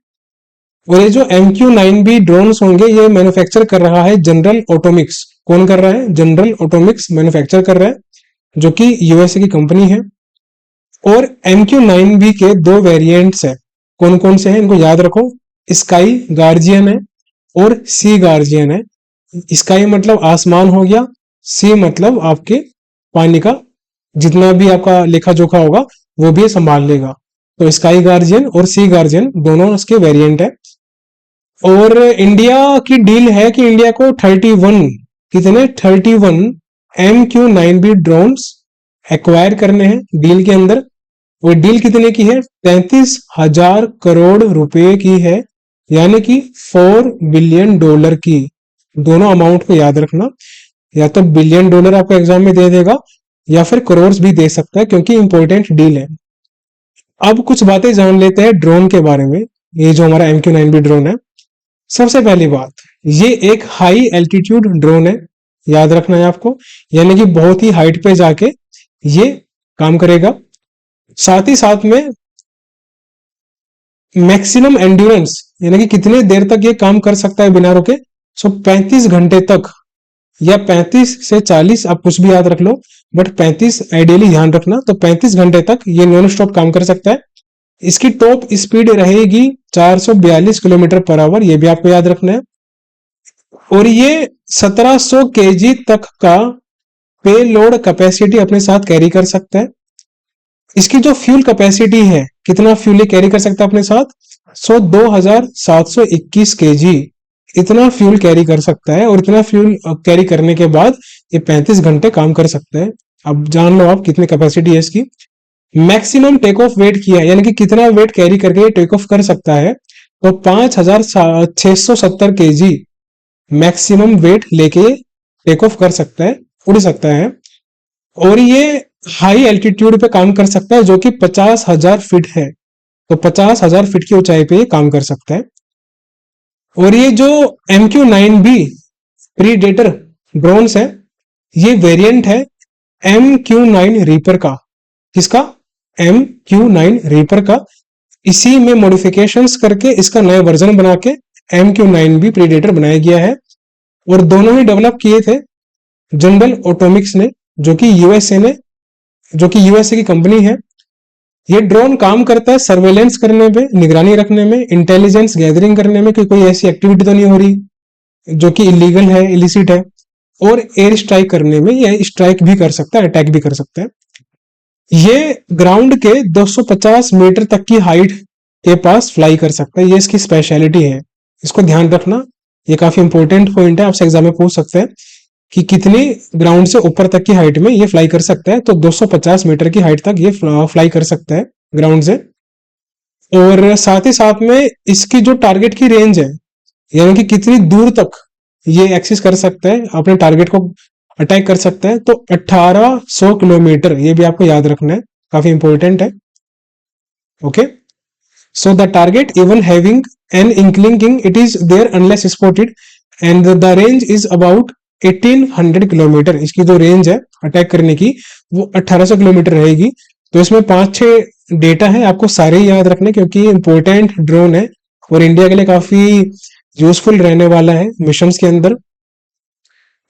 और ये जो MQ-9B ड्रोन्स होंगे, ये मैन्युफैक्चर कर रहा है जनरल ऑटोमिक्स। कौन कर रहा है? जनरल ऑटोमिक्स मैन्युफैक्चर कर रहा है, जो कि यूएसए की कंपनी है। और MQ-9B के 2 वेरिएंट्स है। कौन कौन से हैं इनको याद रखो, स्काई गार्जियन है और सी गार्जियन है। स्काई मतलब आसमान हो गया, सी मतलब आपके पानी का जितना भी आपका लेखा जोखा होगा वो भी संभाल लेगा। तो स्काई गार्जियन और सी गार्जियन दोनों उसके वेरिएंट है। और इंडिया की डील है कि इंडिया को 31 कितने 31 MQ-9B ड्रोन्स एक्वायर करने हैं डील के अंदर। वो डील कितने की है? 33,000 करोड़ रुपए की है, यानी कि $4 बिलियन की। दोनों अमाउंट को याद रखना, या तो बिलियन डॉलर आपको एग्जाम में दे देगा या फिर करोड़ भी दे सकता है, क्योंकि इंपॉर्टेंट डील है। अब कुछ बातें जान लेते हैं ड्रोन के बारे में। ये जो हमारा MQ-9B ड्रोन है, सबसे पहली बात, ये एक हाई एल्टीट्यूड ड्रोन है, याद रखना है आपको, यानी कि बहुत ही हाइट पे जाके ये काम करेगा। साथ ही साथ में मैक्सिमम एंड्योरेंस, यानी कि कितने देर तक ये काम कर सकता है बिना रुके। 35 घंटे तक, या 35 से 40, आप कुछ भी याद रख लो, बट 35 आइडियली ध्यान रखना। तो 35 घंटे तक ये नॉन स्टॉप काम कर सकता है। इसकी टॉप स्पीड रहेगी 442 किलोमीटर पर आवर, ये भी आपको याद रखना है। और ये 1700 kg तक का पेलोड कैपेसिटी अपने साथ कैरी कर सकता है। इसकी जो फ्यूल कैपेसिटी है, कितना फ्यूल ये कैरी कर सकता है अपने साथ? 2721 kg, इतना फ्यूल कैरी कर सकता है। और इतना फ्यूल कैरी करने के बाद ये 35 घंटे काम कर सकता है। अब जान लो आप कितनी कैपेसिटी है इसकी। मैक्सिमम टेक ऑफ वेट किया है, यानी कि कितना वेट कैरी करके ये टेक ऑफ कर सकता है। तो 5670 kg मैक्सिमम वेट लेके टेक ऑफ कर सकता है, उड़ सकता है। और ये हाई एल्टीट्यूड पे काम कर सकता है, जो कि 50,000 फीट है। तो 50,000 फीट की ऊंचाई पे ये काम कर सकता है। और ये जो MQ-9B प्रीडेटर ड्रोन्स है, ये वेरिएंट है MQ-9 रीपर का। किसका? MQ-9 रीपर का। इसी में मॉडिफिकेशंस करके इसका नया वर्जन बना के MQ-9B प्रीडेटर बनाया गया है। और दोनों ही डेवलप किए थे जनरल ऑटोमिक्स ने, जो कि यूएसए की कंपनी है। ये ड्रोन काम करता है सर्वेलेंस करने पे, निगरानी रखने में, इंटेलिजेंस गैदरिंग करने में कि कोई ऐसी एक्टिविटी तो नहीं हो रही जो कि इलीगल है, इलिसिट है। और एयर स्ट्राइक करने में ये स्ट्राइक भी कर सकता है, अटैक भी कर सकता है। ये ग्राउंड के 250 मीटर तक की हाइट के पास फ्लाई कर सकता है, ये इसकी स्पेशलिटी है। इसको ध्यान रखना, ये काफी इंपॉर्टेंट पॉइंट है, आपसे एग्जाम में पूछ सकते हैं कि कितनी ग्राउंड से ऊपर तक की हाइट में ये फ्लाई कर सकता है। तो 250 मीटर की हाइट तक ये फ्लाई कर सकता है ग्राउंड से। और साथ ही साथ में इसकी जो टारगेट की रेंज है, यानी कि कितनी दूर तक ये एक्सेस कर सकता है, अपने टारगेट को अटैक कर सकता है, तो 1800 किलोमीटर, ये भी आपको याद रखना है, काफी इंपॉर्टेंट है। Okay, so the target even having an inkling it is there unless spotted and the range is about 1800 kilometre. इसकी जो रेंज है अटैक करने की वो 1800 किलोमीटर रहेगी। तो इसमें 5-6 डेटा है, आपको सारे ही याद रखने, क्योंकि इंपॉर्टेंट ड्रोन है और इंडिया के लिए काफी यूजफुल रहने वाला है मिशन के अंदर।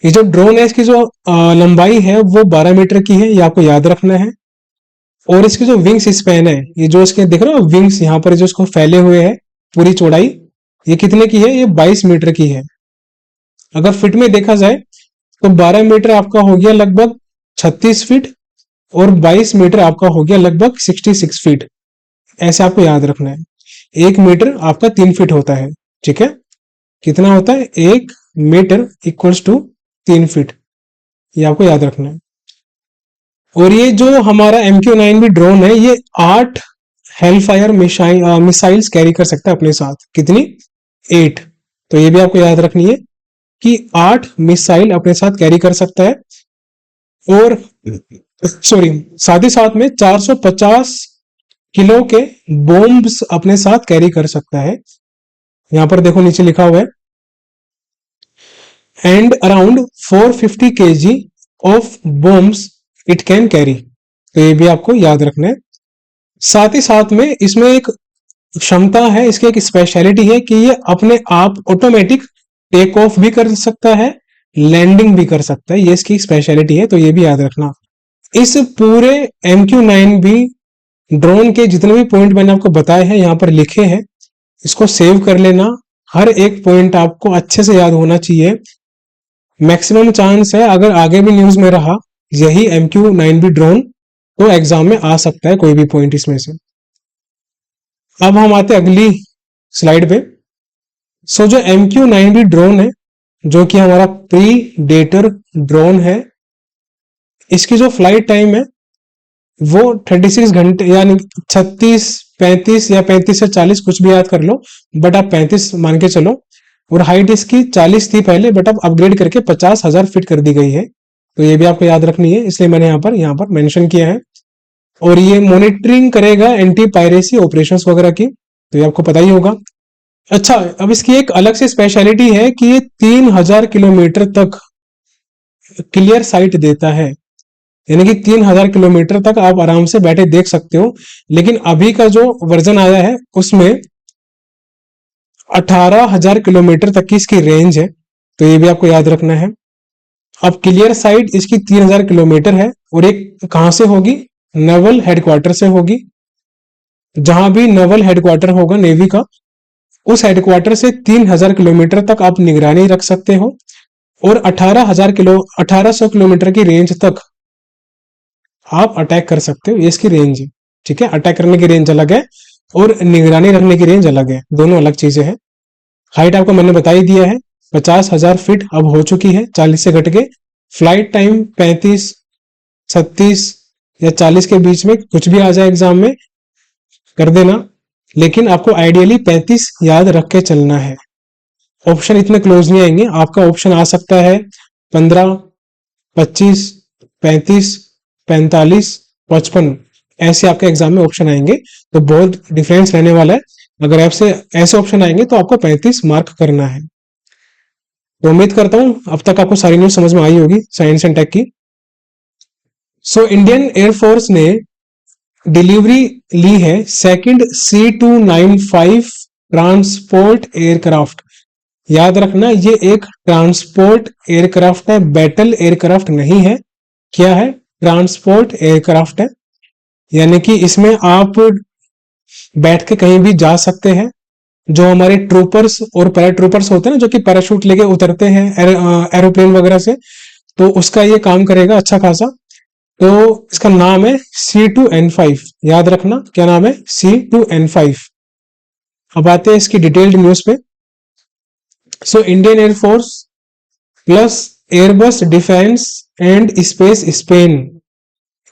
ये जो ड्रोन है इसकी जो लंबाई है वो 12 मीटर की है, ये आपको याद रखना है। और इसकी जो विंग्स स्पैन है, ये जो इसके देख रहे हो विंग्स यहाँ पर जो इसको फैले हुए हैं, पूरी चौड़ाई ये कितने की है, ये 22 मीटर की है। अगर फिट में देखा जाए तो 12 मीटर आपका हो गया लगभग 36 फीट और 22 मीटर आपका हो गया लगभग 66 फीट। ऐसे आपको याद रखना है। 1 मीटर आपका 3 फीट होता है, ठीक है। कितना होता है, 1 मीटर इक्वल्स टू 3 फीट, ये आपको याद रखना है। और ये जो हमारा MQ-9 भी ड्रोन है, ये 8 हेलफायर मिसाइल्स कैरी कर सकता है अपने साथ। कितनी, 8। तो ये भी आपको याद रखनी है कि 8 मिसाइल अपने साथ कैरी कर सकता है। और सॉरी, साथ ही साथ में 450 किलो के बॉम्ब्स अपने साथ कैरी कर सकता है। यहां पर देखो नीचे लिखा हुआ है and around 450 kg of bombs it can carry. तो ये भी आपको याद रखना है। साथ ही साथ में इसमें एक क्षमता है, इसकी एक स्पेशलिटी है कि ये अपने आप ऑटोमेटिक टेक ऑफ भी कर सकता है, लैंडिंग भी कर सकता है, ये इसकी स्पेशलिटी है। तो ये भी याद रखना। इस पूरे MQ-9 भी ड्रोन के जितने भी पॉइंट मैंने आपको बताए हैं यहाँ पर लिखे हैं, इसको सेव कर लेना। हर एक पॉइंट आपको अच्छे से याद होना चाहिए। मैक्सिमम चांस है अगर आगे भी न्यूज में रहा यही MQ-9 भी ड्रोन, तो एग्जाम में आ सकता है कोई भी पॉइंट इसमें से। अब हम आते हैं अगली स्लाइड पे। सो जो MQ-9 भी ड्रोन है, जो कि हमारा प्रीडेटर ड्रोन है, इसकी जो फ्लाइट टाइम है वो 36 घंटे, यानी 36, 35 या 35 से 40, कुछ भी याद कर लो, बट आप 35 मान के चलो। और हाइट इसकी 40 थी पहले, बट अब अपग्रेड करके 50,000 फीट कर दी गई है। तो ये भी आपको याद रखनी है, इसलिए मैंने यहाँ पर मेंशन किया है। और ये मॉनिटरिंग करेगा एंटी पायरेसी ऑपरेशंस वगैरह की, तो ये आपको पता ही होगा। अच्छा, अब इसकी एक अलग से स्पेशलिटी है कि ये 3000 किलोमीटर तक क्लियर साइट देता है, यानी कि 3000 किलोमीटर तक आप आराम से बैठे देख सकते हो। लेकिन अभी का जो वर्जन आया है उसमें 18,000 किलोमीटर तक की इसकी रेंज है, तो ये भी आपको याद रखना है। अब क्लियर साइट इसकी 3000 किलोमीटर है, और एक कहां से होगी, नेवल हेडक्वार्टर से होगी। जहां भी नेवल हेडक्वार्टर होगा नेवी का, उस हेडक्वार्टर से 3000 किलोमीटर तक आप निगरानी रख सकते हो। और 1800 किलोमीटर की रेंज तक आप अटैक कर सकते हो, ये इसकी रेंज है, ठीक है। अटैक करने की रेंज अलग है और निगरानी रखने की रेंज अलग है, दोनों अलग चीजें हैं। हाइट आपको मैंने बता ही दिया है, 50,000 फीट अब हो चुकी है, 40 से घट के। फ्लाइट टाइम 35, 36 या 40 के बीच में, कुछ भी आ जाए एग्जाम में कर देना, लेकिन आपको आइडियली 35 याद रख के चलना है। ऑप्शन इतने क्लोज नहीं आएंगे, आपका ऑप्शन आ सकता है 15, 25, 35, 45, 55, ऐसे आपके एग्जाम में ऑप्शन आएंगे। तो बहुत डिफरेंस रहने वाला है। अगर आपसे ऐसे ऑप्शन आएंगे तो आपको 35 मार्क करना है। तो उम्मीद करता हूं अब तक आपको सारी न्यूज समझ में आई होगी साइंस एंड टेक की। सो इंडियन एयरफोर्स ने डिलीवरी ली है सेकंड C295 ट्रांसपोर्ट एयरक्राफ्ट। याद रखना, ये एक ट्रांसपोर्ट एयरक्राफ्ट है, बैटल एयरक्राफ्ट नहीं है। क्या है, ट्रांसपोर्ट एयरक्राफ्ट है, यानी कि इसमें आप बैठ के कहीं भी जा सकते हैं, जो हमारे ट्रूपर्स और पैराट्रूपर्स होते हैं ना, जो कि पैराशूट लेके उतरते हैं एरोप्लेन वगैरह से, तो उसका ये काम करेगा अच्छा खासा। तो इसका नाम है C2N5, याद रखना क्या नाम है, C2N5। अब आते हैं इसकी डिटेल्ड न्यूज पे। So Indian air force plus Airbus defence and space Spain,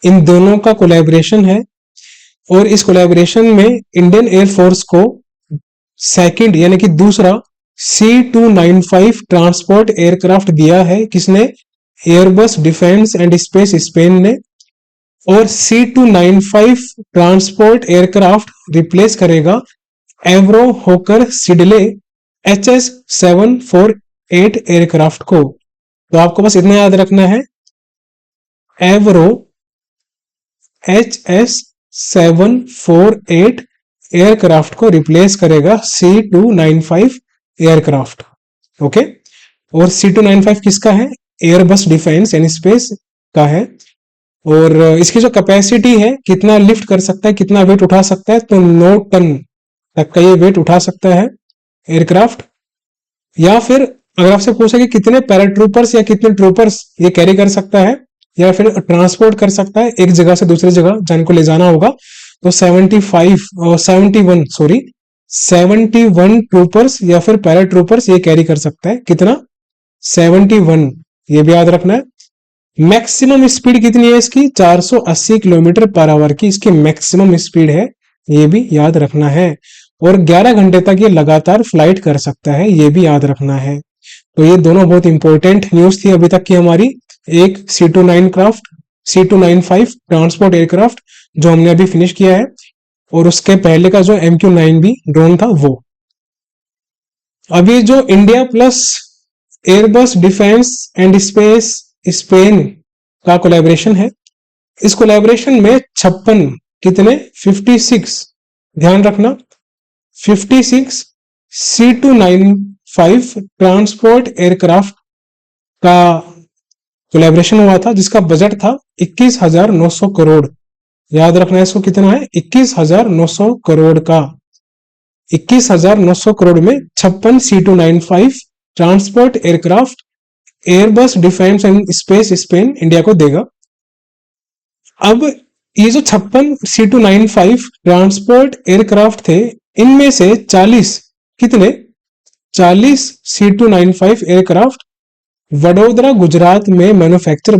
इन दोनों का कोलैबोरेशन है, और इस कोलैबोरेशन में इंडियन एयरफोर्स को सेकंड यानी कि दूसरा C295 ट्रांसपोर्ट एयरक्राफ्ट दिया है। किसने? Airbus defence and space Spain ने। और C295 ट्रांसपोर्ट एयरक्राफ्ट रिप्लेस करेगा एवरो होकर सिडले HS748 एयरक्राफ्ट को। तो आपको बस इतना याद रखना है, एवरो HS748 एयरक्राफ्ट को रिप्लेस करेगा C295 एयरक्राफ्ट। ओके, और C295 किसका है? एयरबस डिफेंस एंड स्पेस का है। और इसकी जो कैपेसिटी है, कितना लिफ्ट कर सकता है, कितना वेट उठा सकता है, तो 9 टन तक का ये वेट उठा सकता है एयरक्राफ्ट। या फिर अगर आपसे पूछे कि कितने पैराट्रूपर्स या कितने ट्रूपर्स ये कैरी कर सकता है या फिर ट्रांसपोर्ट कर सकता है एक जगह से दूसरी जगह जहां को ले जाना होगा, तो 71 ट्रूपर्स या फिर पैराट्रूपर्स ये कैरी कर सकता है। कितना? 71। ये भी याद रखना है। मैक्सिमम स्पीड कितनी है इसकी? 480 किलोमीटर पर आवर की इसकी मैक्सिमम स्पीड है, ये भी याद रखना है। और 11 घंटे तक ये लगातार फ्लाइट कर सकता है, ये भी याद रखना है। तो ये दोनों बहुत इंपॉर्टेंट न्यूज थी अभी तक की हमारी। एक C295 ट्रांसपोर्ट एयरक्राफ्ट जो हमने अभी फिनिश किया है, और उसके पहले का जो MQ-9B ड्रोन था वो। अभी जो India plus Airbus defence and space Spain का कोलैबोरेशन है, इस कोलैबोरेशन में 56 कितने 56, ध्यान रखना 56 C295 ट्रांसपोर्ट एयरक्राफ्ट का कोलैबोरेशन हुआ था, जिसका बजट था 21,900 करोड़। याद रखना है इसको, कितना है? 21,900 करोड़ का। 21,900 करोड़ में 56 C295 transport aircraft Airbus defence and space Spain India को देगा। अब ये जो 56 C295 ट्रांसपोर्ट एयरक्राफ्ट थे, इनमें से 40 कितने 40 C295 एयरक्राफ्ट वडोदरा गुजरात में मैन्युफैक्चर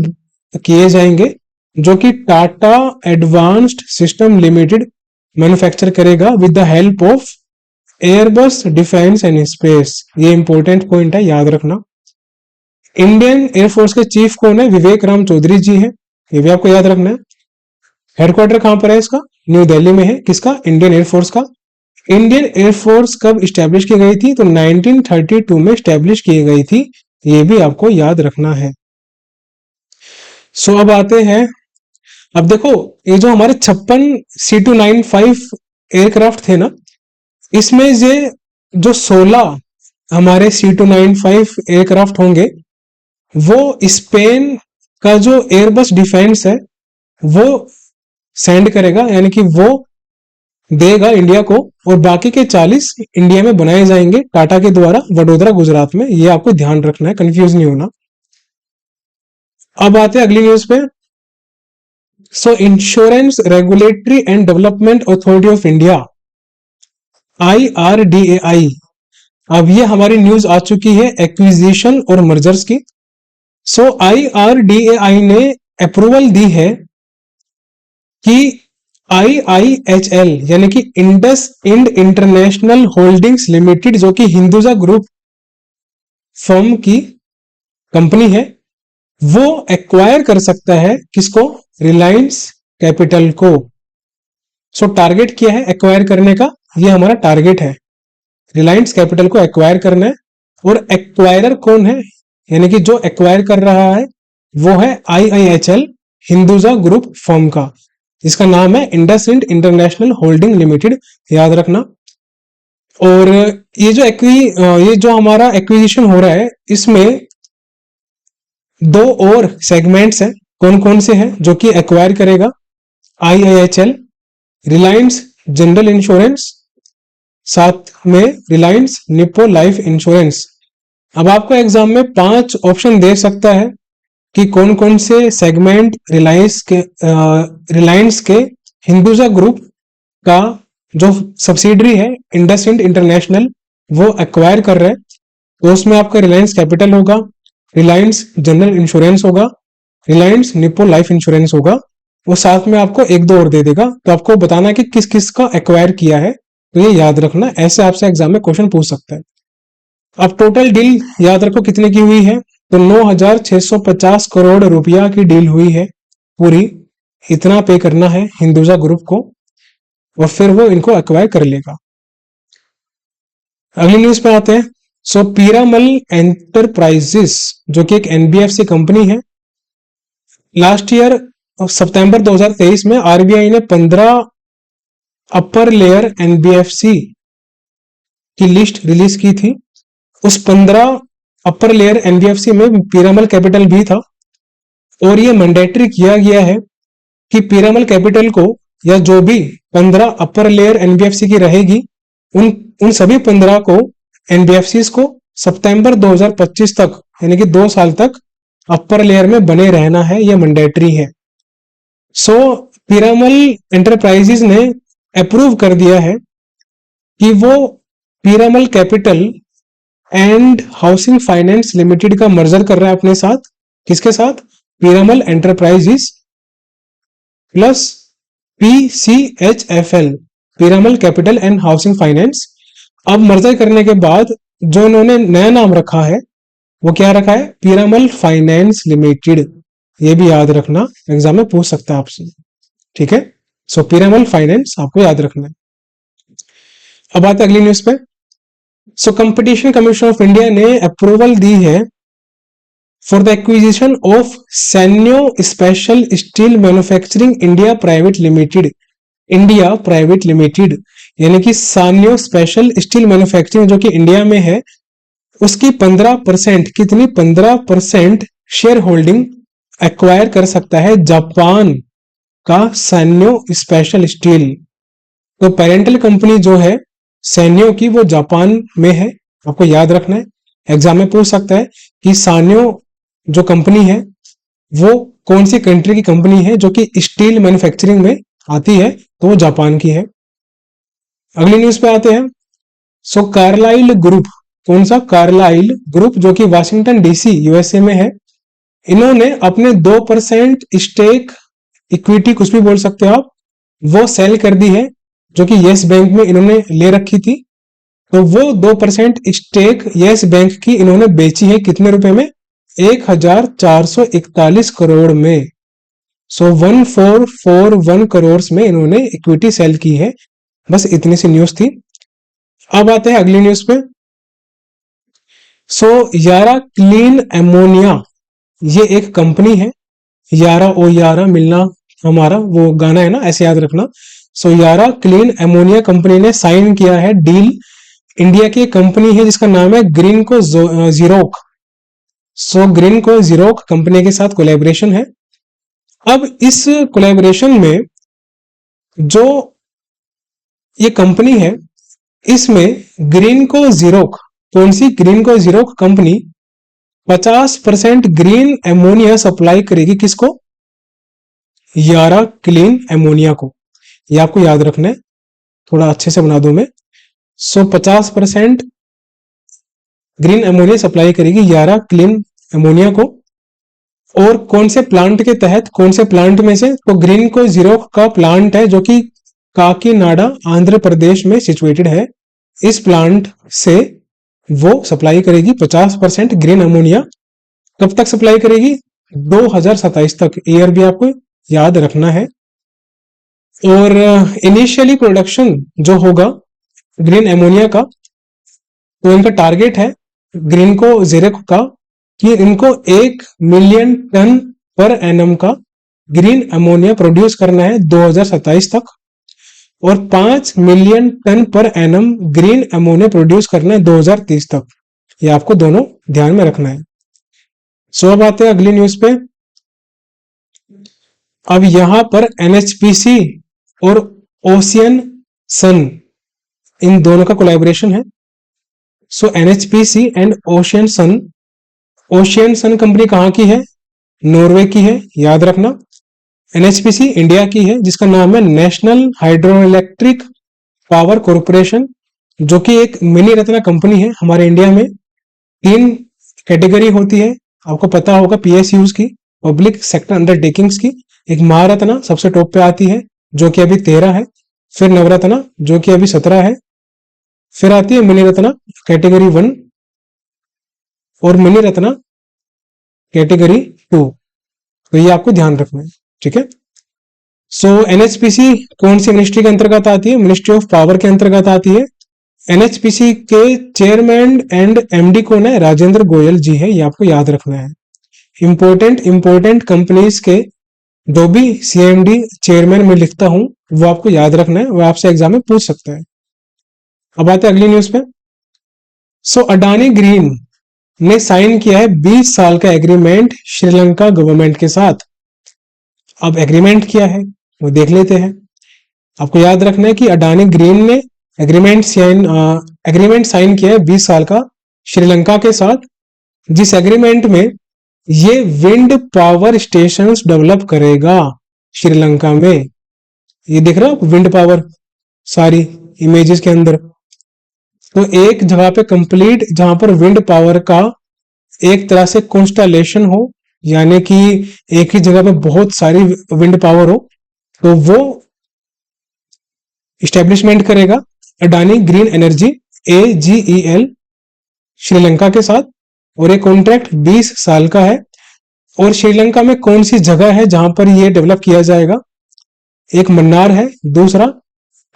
किए जाएंगे, जो कि Tata advanced system limited manufacture करेगा with the help of Airbus defence and space. ये इंपॉर्टेंट पॉइंट है, याद रखना। इंडियन एयरफोर्स के चीफ कौन है? विवेक राम चौधरी जी हैं, ये भी आपको याद रखना है। हेडक्वार्टर कहां पर है इसका? न्यू दिल्ली में है। किसका? इंडियन एयरफोर्स का। इंडियन एयरफोर्स कब स्टैब्लिश की गई थी? तो 1932 में स्टैब्लिश की गई थी, ये भी आपको याद रखना है। सो अब आते हैं, अब देखो ये जो हमारे 56 C295 एयरक्राफ्ट थे ना, इसमें ये जो 16 हमारे C295 एयरक्राफ्ट होंगे, वो स्पेन का जो एयरबस डिफेंस है वो सेंड करेगा, यानी कि वो देगा इंडिया को, और बाकी के 40 इंडिया में बनाए जाएंगे टाटा के द्वारा वडोदरा गुजरात में। ये आपको ध्यान रखना है, कंफ्यूज नहीं होना। अब आते हैं अगली न्यूज पे। सो insurance regulatory and development authority of India IRDAI, अब ये हमारी न्यूज आ चुकी है एक्विजिशन और मर्जर्स की। सो IRDAI ने अप्रूवल दी है कि IIHL यानी कि IndusInd international holdings limited, जो कि हिंदुजा ग्रुप फर्म की कंपनी है, वो एक्वायर कर सकता है किसको? रिलायंस कैपिटल को। सो टारगेट क्या है एक्वायर करने का? ये हमारा टारगेट है, रिलायंस कैपिटल को एक्वायर करना है। और एक्वायरर कौन है? यानी कि जो एक्वायर कर रहा है वो है IIHL हिंदुजा ग्रुप फर्म का, जिसका नाम है IndusInd international holding limited, याद रखना। और ये जो हमारा एक्विजिशन हो रहा है, इसमें 2 और सेगमेंट्स हैं। कौन कौन से हैं जो कि एक्वायर करेगा IIHL? रिलायंस जनरल इंश्योरेंस, साथ में रिलायंस निप्पो लाइफ इंश्योरेंस। अब आपको एग्जाम में 5 ऑप्शन दे सकता है कि कौन कौन से सेगमेंट रिलायंस के हिंदुजा ग्रुप का जो सब्सिडरी है इंडसइंड इंटरनेशनल वो एक्वायर कर रहा है। तो उसमें आपका रिलायंस कैपिटल होगा, रिलायंस जनरल इंश्योरेंस होगा, रिलायंस निप्पो लाइफ इंश्योरेंस होगा। वो साथ में आपको एक दो और दे देगा, तो आपको बताना है कि किस किस का एक्वायर किया है। तो ये याद रखना, ऐसे आपसे एग्जाम में क्वेश्चन पूछ सकता है। अब टोटल डील याद रखो कितने की हुई है, तो 9,650 करोड़ रुपया की डील हुई है पूरी। इतना पे करना है हिंदुजा ग्रुप को और फिर वो इनको एक्वायर कर लेगा। अगली न्यूज पे आते हैं। सो पीरामल एंटरप्राइजेस जो कि एक एनबीएफसी कंपनी है, लास्ट ईयर सितंबर 2023 में आरबीआई ने 15 अपर लेयर एनबीएफसी की लिस्ट रिलीज की थी। उस 15 अपर लेयर एनबीएफसी में पीरामल कैपिटल भी था और ये मैंडेटरी किया गया है कि पीरामल कैपिटल को या जो भी 15 अपर लेयर एनबीएफसी की रहेगी उन उन सभी 15 को एनबीएफसी को सितंबर 2025 तक यानी कि 2 साल तक अपर लेयर में बने रहना है, यह मैंडेटरी है। सो पीरामल एंटरप्राइजेस ने अप्रूव कर दिया है कि वो Piramal capital and housing finance limited का मर्जर कर रहा है अपने साथ। किसके साथ? Piramal enterprises plus PCHFL, Piramal capital and housing finance. अब मर्जर करने के बाद जो उन्होंने नया नाम रखा है वो क्या रखा है? Piramal finance limited. ये भी याद रखना, एग्जाम में पूछ सकता है आपसे, ठीक है। सो पीरामल फाइनेंस आपको याद रखना है। अब आते अगली न्यूज पे। So competition commission of India ने अप्रूवल दी है for the acquisition of सैन्यो special steel manufacturing India private limited. India private limited यानी कि सान्यो स्पेशल स्टील मैन्युफैक्चरिंग जो कि इंडिया में है, उसकी 15% कितनी 15% शेयर होल्डिंग एक्वायर कर सकता है जापान का सैन्यो स्पेशल स्टील। तो पेरेंटल कंपनी जो है सैन्यो की वो जापान में है, आपको याद रखना है। एग्जाम में पूछ सकता है कि सैन्यो जो कंपनी है वो कौन सी कंट्री की कंपनी है जो कि स्टील मैन्युफैक्चरिंग में आती है, तो वो जापान की है। अगली न्यूज पे आते हैं। सो कार्लाइल ग्रुप, कौन सा? कार्लाइल ग्रुप जो कि वाशिंगटन डीसी यूएसए में है, इन्होंने अपने 2% स्टेक, इक्विटी कुछ भी बोल सकते हो आप, वो सेल कर दी है जो कि यस बैंक में इन्होंने ले रखी थी। तो वो 2% स्टेक यस बैंक की इन्होंने बेची है कितने रुपए में? 1,441 करोड़ में। सो 1,441 करोड़ में इन्होंने इक्विटी सेल की है। बस इतनी सी न्यूज थी। अब आते हैं अगली न्यूज पे। सो यारा क्लीन एमोनिया, ये एक कंपनी है। यारा ओ यारा मिलना हमारा वो गाना है ना, ऐसे याद रखना। सो यारा क्लीन एमोनिया कंपनी ने साइन किया है डील। इंडिया की कंपनी है जिसका नाम है ग्रीन को जीरोक। सो ग्रीन को जीरोक कंपनी के साथ कोलैबोरेशन है। अब इस कोलैबोरेशन में जो ये कंपनी है इसमें ग्रीन को जीरोक, कौन सी? ग्रीन को जीरोक कंपनी 50% ग्रीन एमोनिया सप्लाई करेगी किसको? यारा क्लीन एमोनिया को। ये आपको याद रखना है, थोड़ा अच्छे से बना दूं मैं। सो 50% ग्रीन एमोनिया सप्लाई करेगी यारा क्लीन एमोनिया को। और कौन से प्लांट के तहत, कौन से प्लांट में से? तो ग्रीन को जीरो का प्लांट है जो कि काकीनाडा आंध्र प्रदेश में सिचुएटेड है। इस प्लांट से वो सप्लाई करेगी 50% ग्रीन अमोनिया। कब तक सप्लाई करेगी? 2027 तक। ईयर भी आपको याद रखना है। और इनिशियली प्रोडक्शन जो होगा ग्रीन एमोनिया का, तो इनका टारगेट है ग्रीन को जीरो का कि इनको 1 मिलियन टन पर एनम का ग्रीन अमोनिया प्रोड्यूस करना है 2027 तक, और 5 million ton per annum green ammonia produce करना है 2030 तक। ये आपको दोनों ध्यान में रखना है। सो अब आते हैं अगली न्यूज पे। अब यहां पर एनएचपीसी और ओशियन सन इन दोनों का कोलैबोरेशन है। So NHPC and Ocean Sun company कहाँ की है? नॉर्वे की है, याद रखना। एनएचपीसी इंडिया की है, जिसका नाम है national hydro electric power corporation, जो कि एक मिनी रत्न कंपनी है हमारे इंडिया में। 3 कैटेगरी होती है, आपको पता होगा, पीएसयूज की, पब्लिक सेक्टर अंडरटेकिंग्स की। एक महारत्ना सबसे टॉप पे आती है, जो कि अभी 13 है। फिर नवरत्ना, जो कि अभी 17 है। फिर आती है मिनी रत्ना कैटेगरी 1 और मिनी रत्ना कैटेगरी 2। तो ये आपको ध्यान रखना है, ठीक है। सो एनएचपीसी कौन सी मिनिस्ट्री के अंतर्गत आती है? मिनिस्ट्री ऑफ पावर के अंतर्गत आती है। एनएचपीसी के चेयरमैन एंड एमडी कौन है? राजेंद्र गोयल जी है, ये आपको याद रखना है। इंपॉर्टेंट कंपनीज के जो भी सीएमडी चेयरमैन में लिखता हूं, वो आपको याद रखना है, वो आपसे एग्जाम में पूछ सकता है। अब आते हैं अगली न्यूज पे। सो अडानी ग्रीन ने साइन किया है 20 साल का एग्रीमेंट श्रीलंका गवर्नमेंट के साथ। अब एग्रीमेंट किया है वो देख लेते हैं। आपको याद रखना है कि अडानी ग्रीन ने एग्रीमेंट साइन किया है 20 साल का श्रीलंका के साथ, जिस एग्रीमेंट में ये विंड पावर स्टेशंस डेवलप करेगा श्रीलंका में। ये देख रहे हो विंड पावर सारी इमेजेस के अंदर। तो एक जगह पे कंप्लीट, जहां पर विंड पावर का एक तरह से कॉन्स्टलेशन हो, यानी कि एक ही जगह पे बहुत सारी विंड पावर हो, तो वो इस्टेब्लिशमेंट करेगा Adani green energy AGEL Sri Lanka के साथ। और एक कॉन्ट्रैक्ट 20 साल का है। और श्रीलंका में कौन सी जगह है जहां पर ये डेवलप किया जाएगा? एक मन्नार है, दूसरा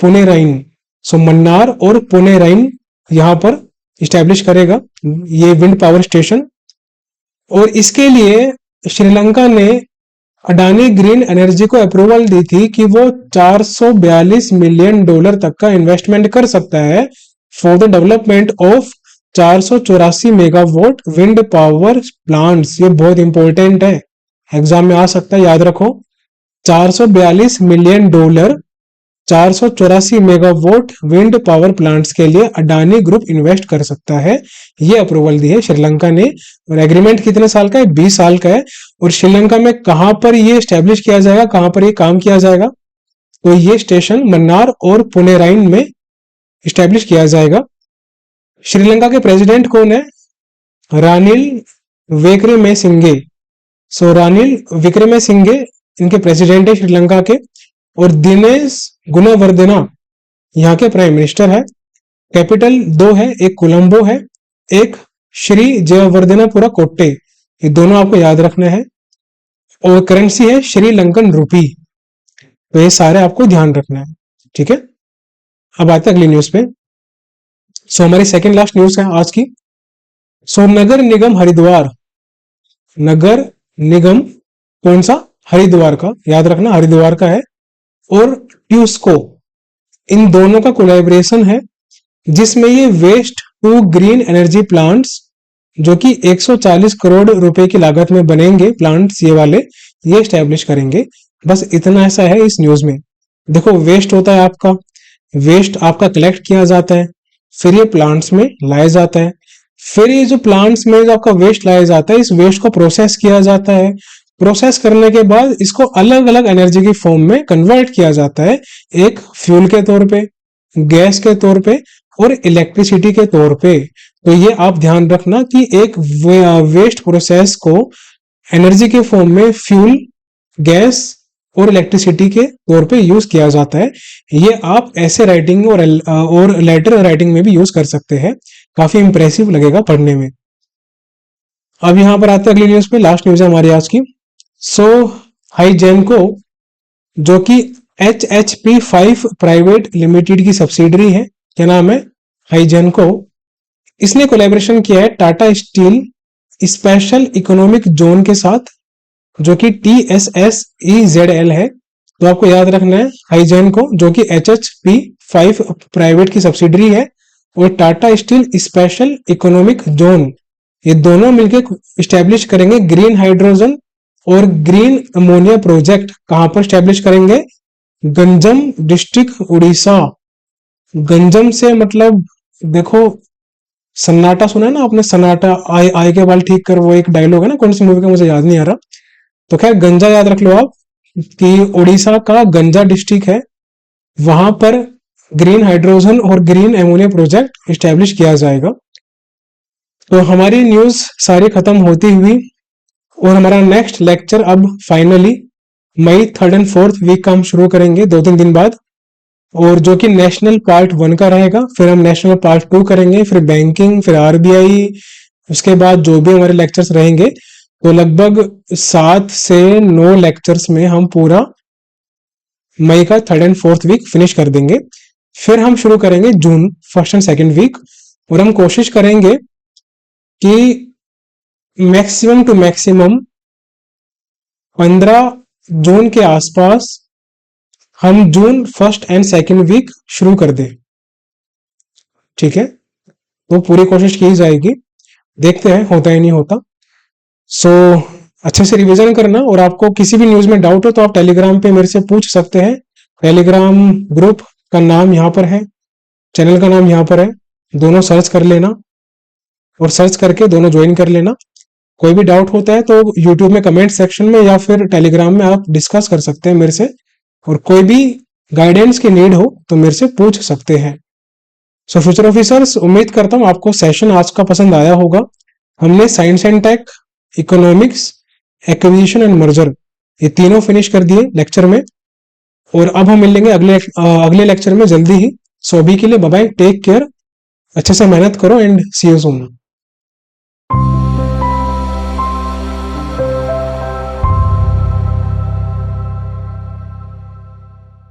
पुनेराइन। सो मन्नार और पुनेराइन यहां पर इस्टेब्लिश करेगा ये विंड पावर स्टेशन। और इसके लिए श्रीलंका ने अडानी ग्रीन एनर्जी को अप्रूवल दी थी कि वो $442 मिलियन तक का इन्वेस्टमेंट कर सकता है for the development of 484 megawatt wind power plants. ये बहुत इंपॉर्टेंट है, एग्जाम में आ सकता है, याद रखो। $442 million 484 megawatt wind power plants के लिए अडानी ग्रुप इन्वेस्ट कर सकता है। ये अप्रूवल दी है श्रीलंका ने। और एग्रीमेंट कितने साल का है? 20 साल का है। और श्रीलंका में कहां पर ये स्टैब्लिश किया जाएगा, कहां पर ये काम किया जाएगा? तो ये स्टेशन मन्नार और पुनेराइन में स्टैब्लिश किया जाएगा। श्रीलंका के प्रेसिडेंट कौन है? रानिल विक्रमसिंघे। सो रानिल विक्रमसिंघे इनके प्रेसिडेंट है श्रीलंका के। और दिनेश गुणवर्धना यहाँ के प्राइम मिनिस्टर है। कैपिटल 2 है, एक कोलंबो है, एक श्री जयवर्धनापुरा कोट्टे। ये दोनों आपको याद रखना है। और करेंसी है श्रीलंकन रूपी। तो ये सारे आपको ध्यान रखना है, ठीक है। अब आते हैं अगली न्यूज पे। सो हमारी सेकंड लास्ट न्यूज है आज की। सो नगर निगम हरिद्वार, नगर निगम कौन सा? हरिद्वार का, याद रखना हरिद्वार का है। और ट्यूस्को, इन दोनों का कोलैबोरेशन है, जिसमें ये waste to green energy plants, जो कि 140 करोड़ रुपए की लागत में बनेंगे प्लांट्स, ये वाले ये स्टैब्लिश करेंगे। बस इतना ऐसा है इस न्यूज में। देखो, वेस्ट होता है आपका, वेस्ट आपका कलेक्ट किया जाता है, फिर ये प्लांट्स में लाया जाता है। फिर ये जो प्लांट्स में जो आपका वेस्ट लाया जाता है, इस वेस्ट को प्रोसेस किया जाता है। प्रोसेस करने के बाद इसको अलग अलग एनर्जी की फॉर्म में कन्वर्ट किया जाता है, एक फ्यूल के तौर पे, गैस के तौर पे और इलेक्ट्रिसिटी के तौर पे। तो ये आप ध्यान रखना कि एक वेस्ट प्रोसेस को एनर्जी के फॉर्म में फ्यूल, गैस और इलेक्ट्रिसिटी के तौर पे यूज किया जाता है। ये आप ऐसे राइटिंग और लेटर राइटिंग में भी यूज कर सकते हैं। काफी इंप्रेसिव लगेगा पढ़ने में। अब यहां पर आते हैं अगली न्यूज पे, लास्ट न्यूज है हमारी आज की। सो हाइजेनको, जो कि HHP5 प्राइवेट लिमिटेड की सब्सिडरी है, क्या नाम है? हाइजेनको। इसने कोलैबोरेशन किया है Tata steel special economic zone के साथ, जो कि TSSEZL है। तो आपको याद रखना है हाइजेनको, जो कि HHP5 प्राइवेट की सब्सिडरी है, और Tata steel special economic zone, ये दोनों मिलकर स्टैब्लिश करेंगे ग्रीन हाइड्रोजन और ग्रीन अमोनिया प्रोजेक्ट। कहां पर स्टैब्लिश करेंगे? गंजम डिस्ट्रिक्ट, उड़ीसा। गंजम से मतलब, देखो, सन्नाटा सुना है ना आपने? सन्नाटा, आय आय के बाल ठीक कर, वो एक डायलॉग है ना, कौन सी मूवी का मुझे याद नहीं आ रहा। तो खैर गंजा याद रख लो आप, कि उड़ीसा का गंजा डिस्ट्रिक्ट है, वहां पर ग्रीन हाइड्रोजन और ग्रीन एमोनिया प्रोजेक्ट इस्टेब्लिश किया जाएगा। तो हमारी न्यूज सारी खत्म होती हुई, और हमारा नेक्स्ट लेक्चर अब फाइनली मई 3 और 4 वीक का हम शुरू करेंगे 2-3 दिन बाद, और जो कि नेशनल पार्ट 1 का रहेगा। फिर हम नेशनल पार्ट 2 करेंगे, फिर बैंकिंग, फिर आरबीआई, उसके बाद जो भी हमारे लेक्चर्स रहेंगे। तो लगभग 7 से 9 लेक्चर्स में हम पूरा मई का 3 और 4 वीक फिनिश कर देंगे। फिर हम शुरू करेंगे जून 1 और 2 वीक, और हम कोशिश करेंगे कि मैक्सिमम टू मैक्सिमम 15 जून के आसपास हम जून 1 और 2 वीक शुरू कर दें। ठीक है, तो पूरी कोशिश की जाएगी, देखते हैं होता है नहीं होता। सो अच्छे से रिवीजन करना, और आपको किसी भी न्यूज में डाउट हो तो आप टेलीग्राम पे मेरे से पूछ सकते हैं। टेलीग्राम ग्रुप का नाम यहाँ पर है, चैनल का नाम यहाँ पर है, दोनों सर्च कर लेना, और सर्च करके दोनों ज्वाइन कर लेना। कोई भी डाउट होता है तो यूट्यूब में कमेंट सेक्शन में या फिर टेलीग्राम में आप डिस्कस कर सकते हैं मेरे से, और कोई भी गाइडेंस की नीड हो तो मेरे से पूछ सकते हैं। सो फ्यूचर ऑफिसर्स, उम्मीद करता हूँ आपको सेशन आज का पसंद आया होगा। हमने science and tech, economics, acquisition and merger, ये तीनों फिनिश कर दिए लेक्चर में, और अब हम मिलेंगे अगले लेक्चर में जल्दी ही। सो अभी के लिए बाय बाय, टेक केयर, अच्छे से मेहनत करो, एंड सी यू सून।